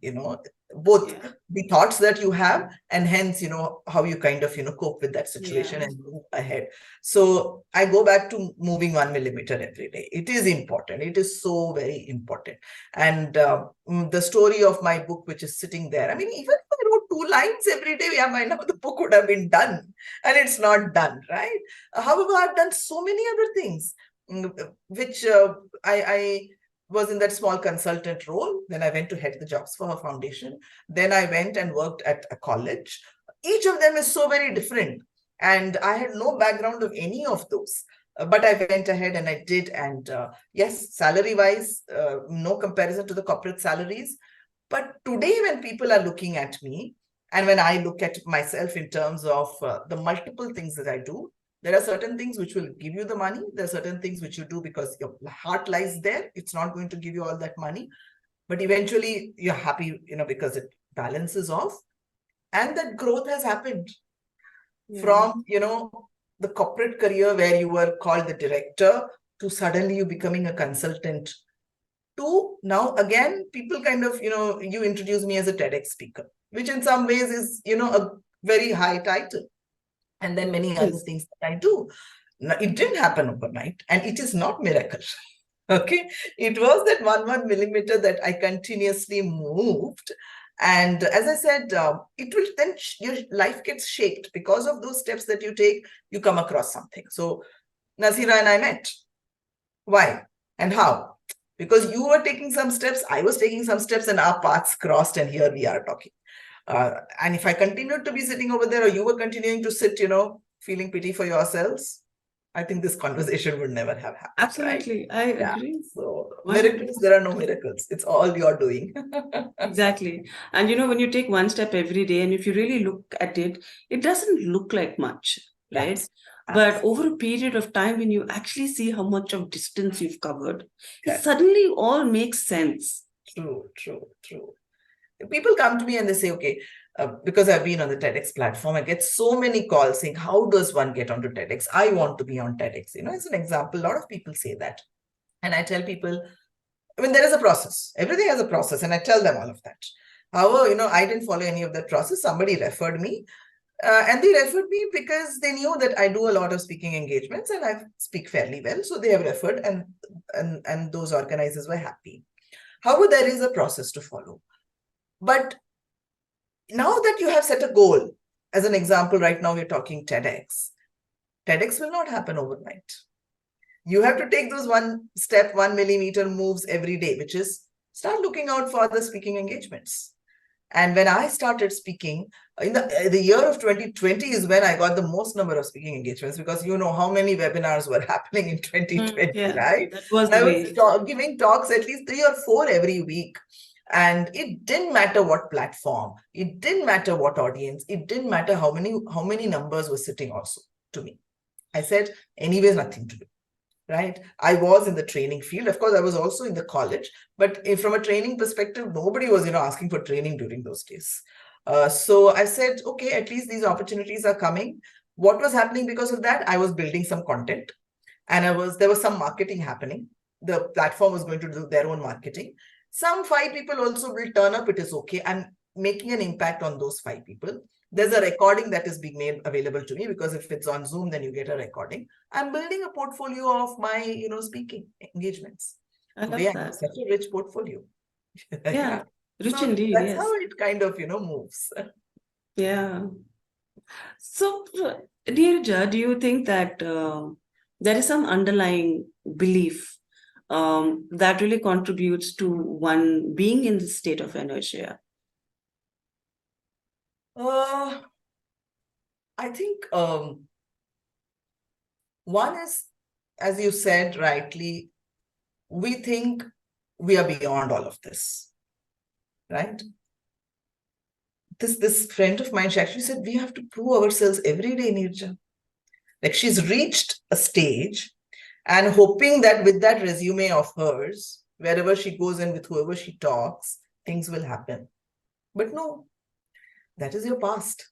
both the thoughts that you have, and hence, how you kind of, cope with that situation and move ahead. So I go back to moving 1 millimeter every day. It is important. It is so very important. And the story of my book, which is sitting there, I mean, even if I wrote 2 lines every day, yeah, by now the book would have been done, and it's not done, right? However, I've done so many other things, which I was in that small consultant role. Then I went to head the JobsForHer Foundation. Then I went and worked at a college. Each of them is so very different. And I had no background of any of those. But I went ahead and I did. And yes, salary-wise, no comparison to the corporate salaries. But today, when people are looking at me, and when I look at myself in terms of the multiple things that I do, there are certain things which will give you the money. There are certain things which you do because your heart lies there. It's not going to give you all that money. But eventually, you're happy, because it balances off. And that growth has happened. From, the corporate career where you were called the director, to suddenly you becoming a consultant, to now again, people kind of, you introduce me as a TEDx speaker, which in some ways is, a very high title. And then many other things that I do. Now, it didn't happen overnight, and it is not miracle. Okay. It was that 1 millimeter that I continuously moved. And as I said, it will then, your life gets shaped because of those steps that you take. You come across something. So Nasira and I met. Why and how? Because you were taking some steps, I was taking some steps, and our paths crossed, and here we are talking. And if I continued to be sitting over there, or you were continuing to sit, feeling pity for yourselves, I think this conversation would never have happened. Absolutely. Right? I agree. So miracles, there are no miracles. It's all you're doing. Exactly. And when you take one step every day, and if you really look at it, it doesn't look like much, right? Yes. But over a period of time, when you actually see how much of distance you've covered, it suddenly all makes sense. True. People come to me and they say, okay, because I've been on the TEDx platform, I get so many calls saying, how does one get onto TEDx? I want to be on TEDx. As an example, a lot of people say that. And I tell people, there is a process. Everything has a process. And I tell them all of that. However, I didn't follow any of that process. Somebody referred me. And they referred me because they knew that I do a lot of speaking engagements and I speak fairly well. So they have referred, and those organizers were happy. However, there is a process to follow. But now that you have set a goal, as an example, right now we're talking TEDx. TEDx will not happen overnight. You have to take those 1 millimeter moves every day, which is start looking out for the speaking engagements. And when I started speaking, in the year of 2020 is when I got the most number of speaking engagements, because how many webinars were happening in 2020, right? That was I was giving talks at least 3 or 4 every week. And it didn't matter what platform, it didn't matter what audience, it didn't matter how many numbers were sitting also to me. I said, anyways, nothing to do. Right? I was in the training field. Of course, I was also in the college, but from a training perspective, nobody was, asking for training during those days. So I said, okay, at least these opportunities are coming. What was happening because of that? I was building some content, and there was some marketing happening. The platform was going to do their own marketing. Some 5 people also will turn up. It is okay. I'm making an impact on those 5 people. There's a recording that is being made available to me, because if it's on Zoom, then you get a recording. I'm building a portfolio of my, speaking engagements. Today, I have such a rich portfolio. Yeah, rich so indeed. That's how it kind of, moves. Yeah. So, Neeraja, do you think that there is some underlying belief that really contributes to one being in the state of inertia? I think one is, as you said rightly, we think we are beyond all of this, right? This friend of mine, she actually said, we have to prove ourselves every day, Neeraja. Like, she's reached a stage and hoping that with that resume of hers, wherever she goes and with whoever she talks, things will happen. But no, that is your past,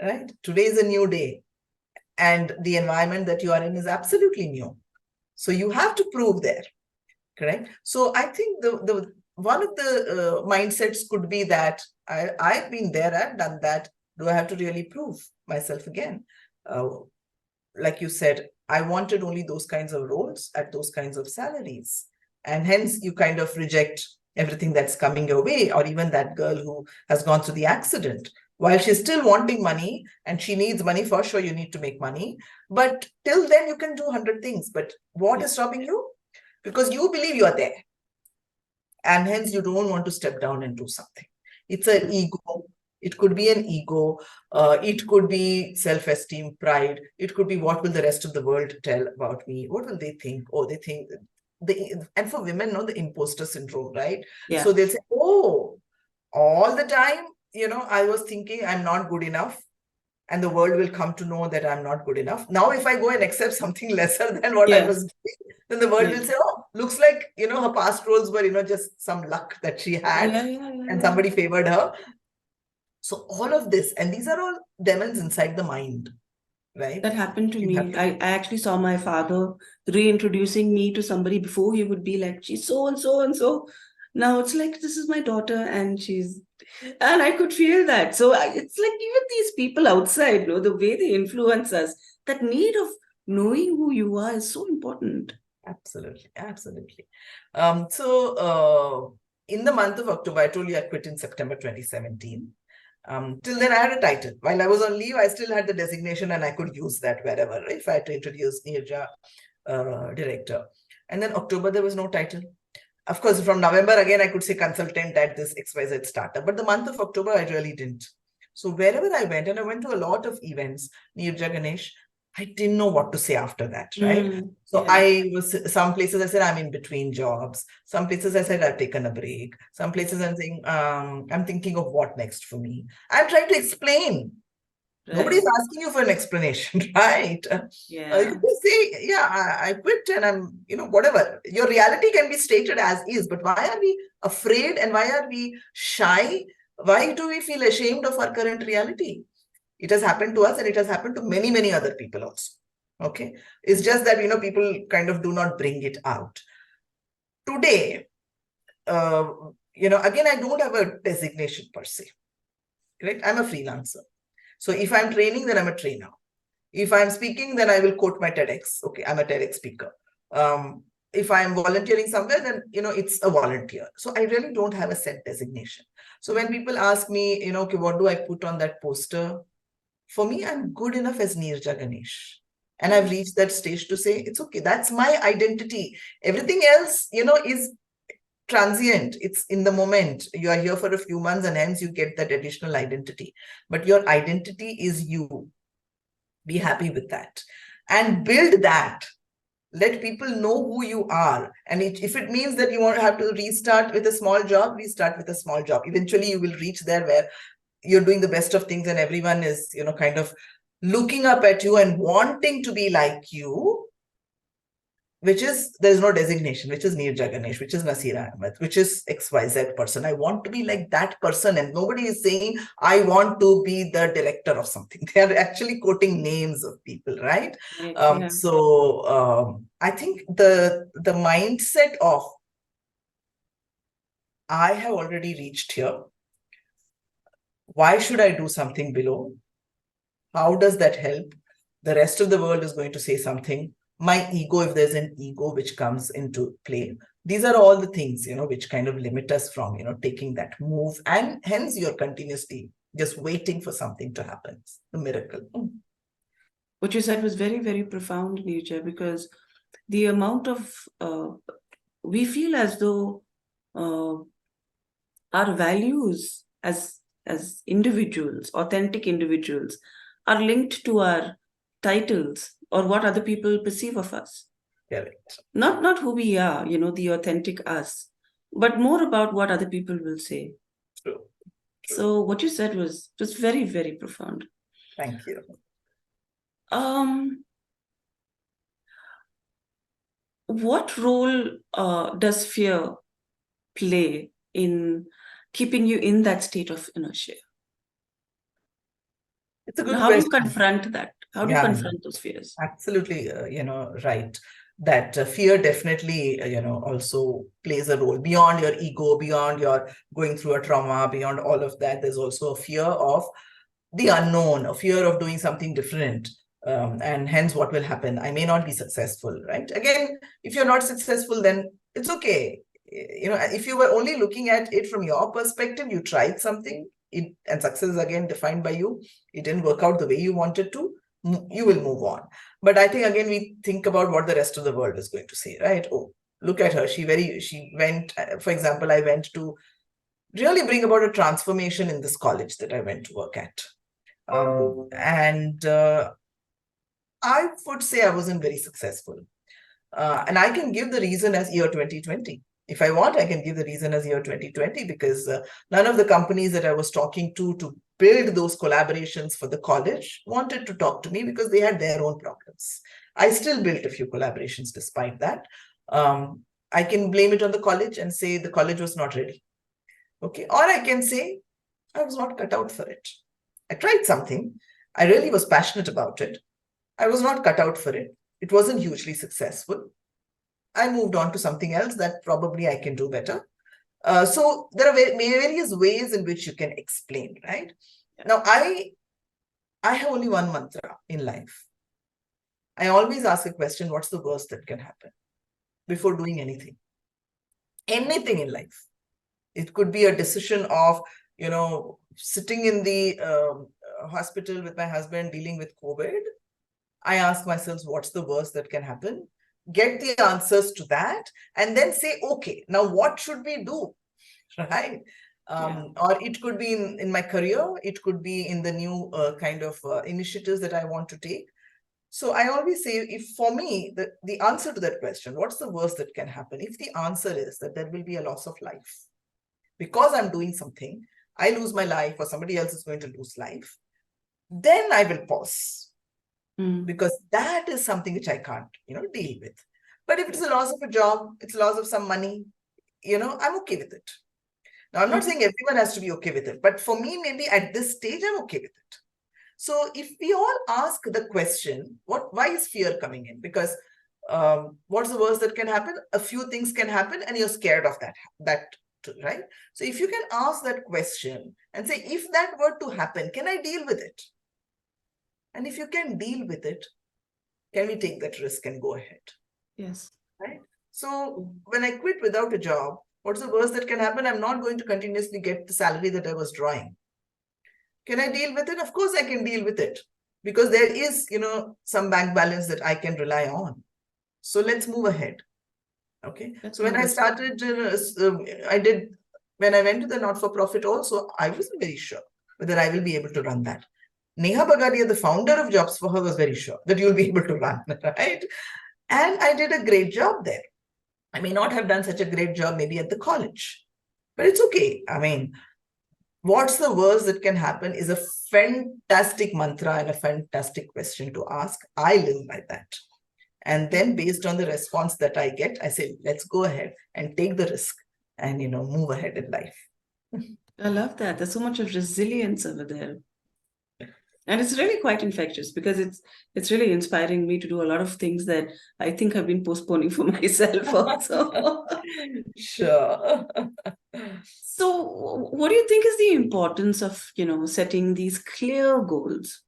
right? Today is a new day, and the environment that you are in is absolutely new. So you have to prove there, correct? So I think the one of the mindsets could be that I've been there, I've done that. Do I have to really prove myself again? Like you said, I wanted only those kinds of roles at those kinds of salaries. And hence you kind of reject everything that's coming your way, or even that girl who has gone through the accident. While she's still wanting money and she needs money, for sure you need to make money. But till then you can do 100 things. But what is stopping you? Because you believe you are there. And hence you don't want to step down and do something. It's an ego. It could be an ego. It could be self-esteem, pride. It could be, what will the rest of the world tell about me? What will they think? Oh, they think, and for women, no, the imposter syndrome, right? Yeah. So they'll say, oh, all the time, I was thinking I'm not good enough, and the world will come to know that I'm not good enough. Now, if I go and accept something lesser than what I was doing, then the world will say, oh, looks like, her past roles were, just some luck that she had and somebody favored her. So all of this, and these are all demons inside the mind, right? That happened to me. I actually saw my father reintroducing me to somebody. Before, he would be like, she's so and so and so. Now it's like, this is my daughter, and I could feel that. So it's like, even these people outside, the way they influence us, that need of knowing who you are is so important. Absolutely, absolutely. In the month of October, I told you I quit in September 2017. Till then, I had a title. While I was on leave, I still had the designation, and I could use that wherever, right? If I had to introduce Neeraja director. And then October, there was no title. Of course, from November, again, I could say consultant at this XYZ startup. But the month of October, I really didn't. So wherever I went, and I went to a lot of events, Neeraja Ganesh, I didn't know what to say after that, right? Some places I said, I'm in between jobs. Some places I said, I've taken a break. Some places I'm saying, I'm thinking of what next for me. I'm trying to explain. Right. Nobody's asking you for an explanation, right? You can say, I quit and I'm, whatever. Your reality can be stated as is, but why are we afraid and why are we shy? Why do we feel ashamed of our current reality? It has happened to us, and it has happened to many, many other people also. Okay. It's just that, people kind of do not bring it out. Today, again, I don't have a designation per se. Correct? I'm a freelancer. So if I'm training, then I'm a trainer. If I'm speaking, then I will quote my TEDx. Okay, I'm a TEDx speaker. If I'm volunteering somewhere, then, it's a volunteer. So I really don't have a set designation. So when people ask me, okay, what do I put on that poster? For me, I'm good enough as Neeraja Ganesh. And I've reached that stage to say, it's okay. That's my identity. Everything else, is transient. It's in the moment. You are here for a few months, and hence you get that additional identity. But your identity is you. Be happy with that and build that. Let people know who you are. And if it means that you want to have to restart with a small job, restart with a small job. Eventually you will reach there where you're doing the best of things and everyone is, kind of looking up at you and wanting to be like you, there's no designation, which is Neeraja Ganesh, which is Nasira Ahmed, which is XYZ person. I want to be like that person. And nobody is saying, I want to be the director of something. They are actually quoting names of people, right? I think the mindset of, I have already reached here. Why should I do something below? How does that help? The rest of the world is going to say something. My ego, if there's an ego which comes into play, these are all the things, which kind of limit us from, taking that move. And hence you're continuously just waiting for something to happen. It's a miracle. What you said was very, very profound, Neeraja, because the amount of, we feel as though our values as individuals, authentic individuals, are linked to our titles or what other people perceive of us. Correct. Not who we are, the authentic us, but more about what other people will say. True. So what you said was very, very profound. Thank you. what role does fear play in keeping you in that state of inertia? It's a And good how do you question. confront that? How do you Yeah, confront those fears? absolutely, right. That fear definitely, also plays a role beyond your ego, beyond your going through a trauma, beyond all of that. There's also a fear of the unknown, a fear of doing something different. And hence what will happen? I may not be successful, right? Again, if you're not successful, then it's okay. If you were only looking at it from your perspective, you tried something, and success is again defined by you. It didn't work out the way you wanted to, you will move on. But I think again, we think about what the rest of the world is going to say, right? Oh, look at her. She went, for example, I went to really bring about a transformation in this college that I went to work at. And I would say I wasn't very successful. And I can give the reason as year 2020. If I want, I can give the reason as year 2020 because none of the companies that I was talking to build those collaborations for the college wanted to talk to me because they had their own problems. I still built a few collaborations despite that. I can blame it on the college and say the college was not ready. Okay. Or I can say I was not cut out for it. I tried something. I really was passionate about it. I was not cut out for it. It wasn't hugely successful. I moved on to something else that probably I can do better. So there are various ways in which you can explain, right? Yeah. Now, I have only one mantra in life. I always ask a question, what's the worst that can happen before doing anything? Anything in life. It could be a decision of, sitting in the hospital with my husband dealing with COVID. I ask myself, what's the worst that can happen? Get the answers to that, and then say, okay, now what should we do? Right? Or it could be in my career, it could be in the new kind of initiatives that I want to take. So I always say, if for me, the answer to that question, what's the worst that can happen? If the answer is that there will be a loss of life, because I'm doing something, I lose my life or somebody else is going to lose life, then I will pause. Because that is something which I can't, deal with. But if it's a loss of a job, it's a loss of some money, I'm okay with it. Now, I'm not saying everyone has to be okay with it, but for me, maybe at this stage, I'm okay with it. So if we all ask the question, why is fear coming in? Because what's the worst that can happen? A few things can happen and you're scared of that too, right? So if you can ask that question and say, if that were to happen, can I deal with it? And if you can deal with it, can we take that risk and go ahead? Yes. Right? So when I quit without a job, what's the worst that can happen? I'm not going to continuously get the salary that I was drawing. Can I deal with it? Of course I can deal with it because there is, some bank balance that I can rely on. So let's move ahead. Okay. That's So when I wonderful. started, when I went to the not-for-profit also, I wasn't very sure whether I will be able to run that. Neha Bagadia, the founder of JobsForHer, was very sure that you'll be able to run, right? And I did a great job there. I may not have done such a great job maybe at the college, but it's okay. I mean, what's the worst that can happen is a fantastic mantra and a fantastic question to ask. I live by that. And then based on the response that I get, I say, let's go ahead and take the risk and, move ahead in life. I love that. There's so much of resilience over there. And it's really quite infectious because it's really inspiring me to do a lot of things that I think I've been postponing for myself also. Sure. So what do you think is the importance of, setting these clear goals?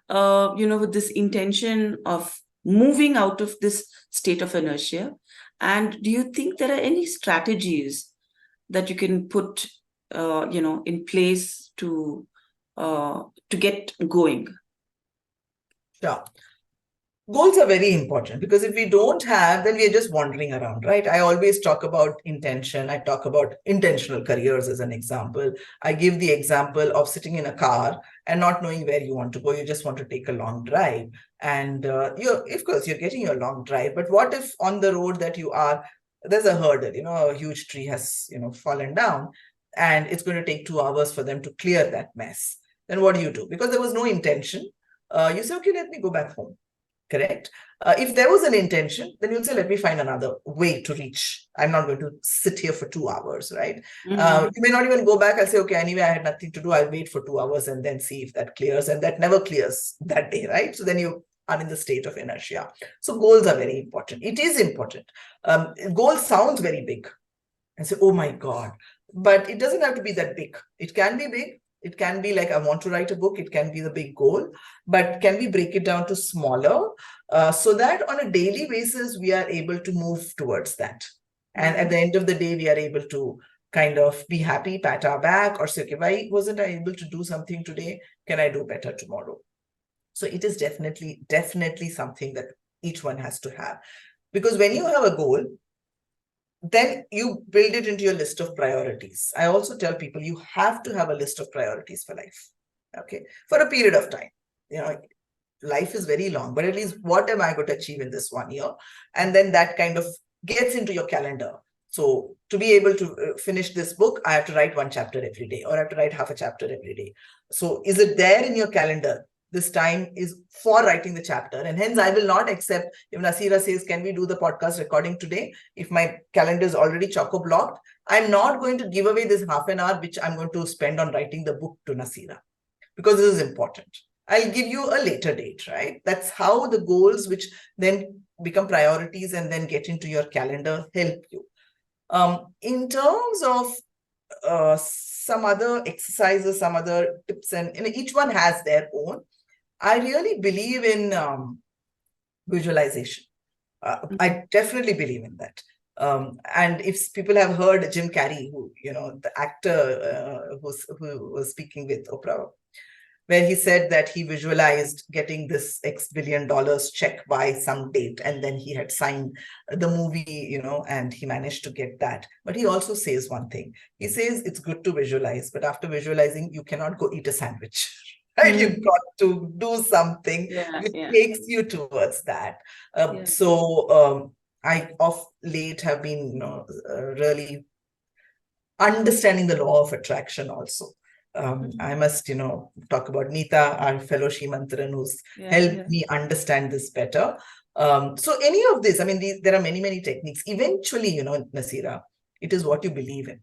With this intention of moving out of this state of inertia. And do you think there are any strategies that you can put, in place to get going? Sure. Goals are very important because if we don't have, then we're just wandering around, right? I always talk about intention. I talk about intentional careers as an example. I give the example of sitting in a car and not knowing where you want to go. You just want to take a long drive. And of course, you're getting your long drive. But what if on the road that you are, there's a hurdle, a huge tree has, fallen down and it's going to take 2 hours for them to clear that mess. Then what do you do? Because there was no intention. You say, okay, let me go back home. Correct. If there was an intention, then you'll say, let me find another way to reach. I'm not going to sit here for 2 hours, right? You may not even go back and say, okay, anyway, I had nothing to do. I'll wait for 2 hours and then see if that clears. And that never clears that day, right? So then you are in the state of inertia. So goals are very important. It is important. Goal sounds very big. And say, oh my God. But it doesn't have to be that big. It can be big. It can be like, I want to write a book. It can be the big goal. But can we break it down to smaller so that on a daily basis, we are able to move towards that. And at the end of the day, we are able to kind of be happy, pat our back, or say, okay, why wasn't I able to do something today? Can I do better tomorrow? So it is definitely something that each one has to have. Because when you have a goal, then you build it into your list of priorities. I also tell people you have to have a list of priorities for life, okay, for a period of time. Life is very long, but at least what am I going to achieve in this 1 year? And then that kind of gets into your calendar. So to be able to finish this book, I have to write 1 chapter every day, or I have to write half a chapter every day. So is it there in your calendar? This time is for writing the chapter. And hence I will not accept if Nasira says, can we do the podcast recording today? If my calendar is already choco-blocked, I'm not going to give away this half an hour, which I'm going to spend on writing the book to Nasira, because this is important. I'll give you a later date, right? That's how the goals, which then become priorities and then get into your calendar, help you. In terms of some other exercises, some other tips, and each one has their own. I really believe in visualization. I definitely believe in that. And if people have heard Jim Carrey, who, the actor who was speaking with Oprah, where he said that he visualized getting this X billion dollars check by some date, and then he had signed the movie, and he managed to get that. But he also says one thing. He says it's good to visualize, but after visualizing, you cannot go eat a sandwich. Right? You've got to do something which takes you towards that. So I of late have been really understanding the law of attraction also. I must, talk about Neeta, our fellow Shimantran, who's helped me understand this better. So any of this, there are many, many techniques. Eventually, Nasira, it is what you believe in.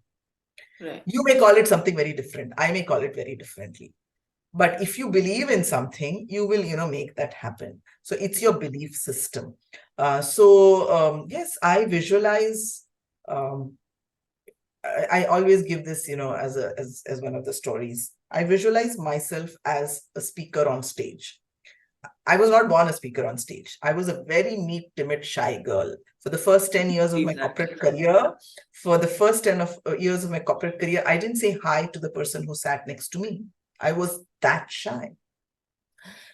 Right. You may call it something very different. I may call it very differently. But if you believe in something, you will, make that happen. So it's your belief system. Yes, I visualize. I always give this, as one of the stories. I visualize myself as a speaker on stage. I was not born a speaker on stage. I was a very meek, timid, shy girl. For the first 10 years of my corporate career, I didn't say hi to the person who sat next to me. I was that shy.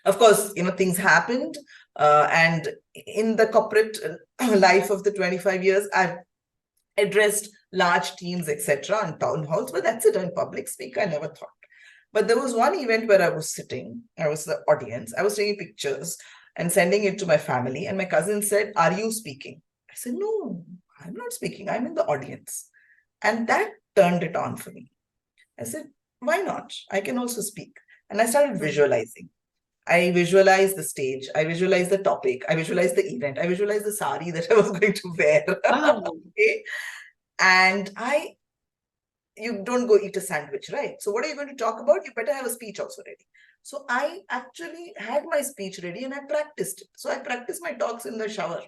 Of course, things happened. And in the corporate life of the 25 years, I've addressed large teams, etc., and town halls, but that's it. In public speak, I never thought. But there was one event where I was sitting, I was the audience, I was taking pictures and sending it to my family, and my cousin said, "Are you speaking?" I said, "No, I'm not speaking, I'm in the audience." And that turned it on for me. I said, why not? I can also speak. And I started visualizing. I visualized the stage. I visualized the topic. I visualized the event. I visualized the sari that I was going to wear. Wow. Okay. And you don't go eat a sandwich, right? So what are you going to talk about? You better have a speech also ready. So I actually had my speech ready and I practiced it. So I practiced my talks in the shower.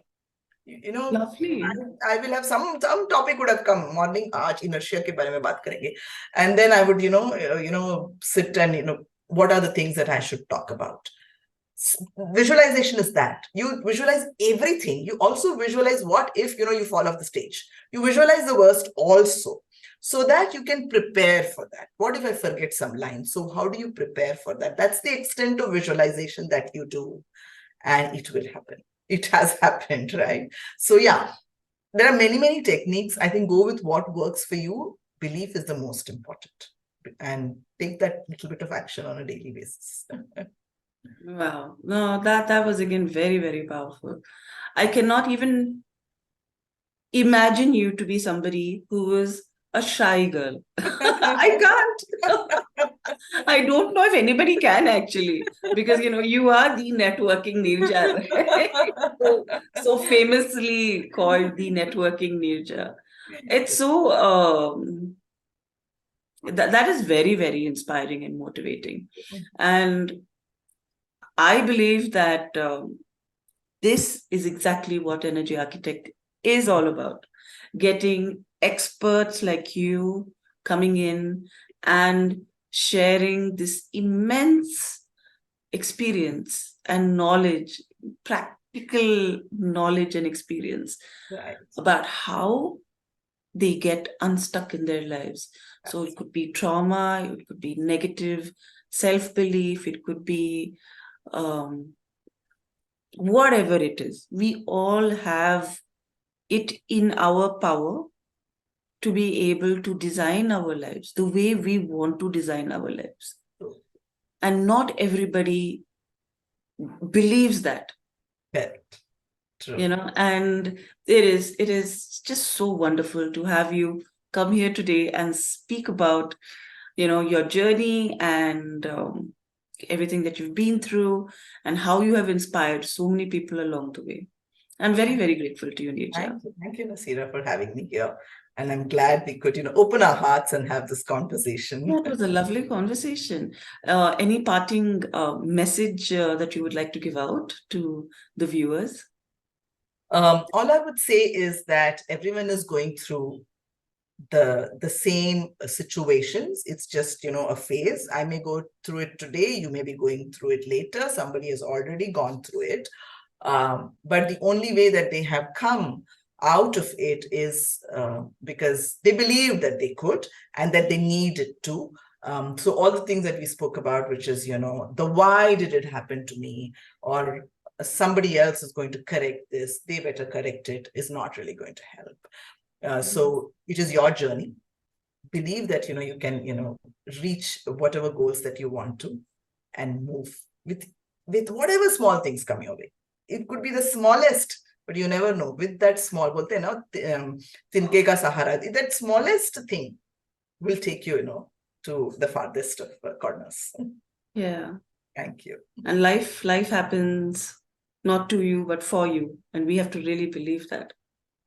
Lovely. I will have some topic would have come morning. Aaj inertia ke bare mein baat karenge, and then I would sit and what are the things that I should talk about. Visualization is that you visualize everything. You also visualize what if you fall off the stage. You visualize the worst also, so that you can prepare for that. What if I forget some lines? So how do you prepare for that? That's the extent of visualization that you do, and it will happen. It has happened, right? So yeah, there are many, many techniques. I think go with what works for you. Belief is the most important, and take that little bit of action on a daily basis. Wow. No, that was again very, very powerful. I cannot even imagine you to be somebody who was a shy girl. I can't. I don't know if anybody can actually, because you are the networking Neeraja, right? So famously called the networking Neeraja. It's so that is very, very inspiring and motivating. And I believe that this is exactly what Energy Architect is all about. Getting experts like you coming in and sharing this immense experience and knowledge, practical knowledge and experience about how they get unstuck in their lives. So it could be trauma, it could be negative self-belief, it could be whatever it is. We all have it in our power to be able to design our lives the way we want to design our lives. And not everybody believes that. True. And it is just so wonderful to have you come here today and speak about your journey and everything that you've been through and how you have inspired so many people along the way. I'm very, very grateful to you, Neeraja. Thank you, Nasira, for having me here. And I'm glad we could, open our hearts and have this conversation. That was a lovely conversation. Any parting message that you would like to give out to the viewers? All I would say is that everyone is going through the same situations. It's just, a phase. I may go through it today. You may be going through it later. Somebody has already gone through it. But the only way that they have come out of it is because they believed that they could and that they needed to. So all the things that we spoke about, which is, the why did it happen to me, or somebody else is going to correct this, they better correct it, is not really going to help. So it is your journey. Believe that, you can, reach whatever goals that you want to and move with whatever small things come your way. It could be the smallest, but you never know. With that small, tinke ka sahara, that smallest thing will take you, to the farthest of corners. Yeah. Thank you. And life happens not to you, but for you. And we have to really believe that.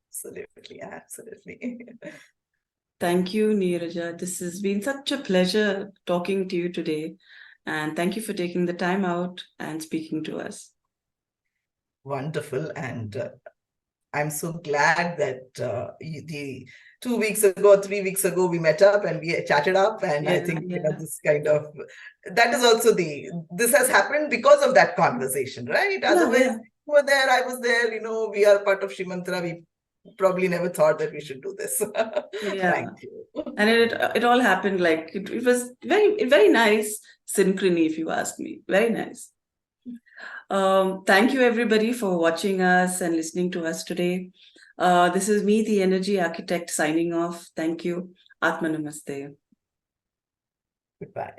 Absolutely, absolutely. Thank you, Neeraja. This has been such a pleasure talking to you today. And thank you for taking the time out and speaking to us. Wonderful. And I'm so glad that the 2 weeks ago, 3 weeks ago, we met up and we chatted up. And I think this kind of, that is also this has happened because of that conversation, right? Otherwise, you were there, I was there, we are part of Shimantra. We probably never thought that we should do this. Thank you. And it all happened like, it was very, very nice synchrony, if you ask me. Very nice. Thank you, everybody, for watching us and listening to us today. This is me, the Energy Architect, signing off. Thank you. Atma Namaste. Goodbye.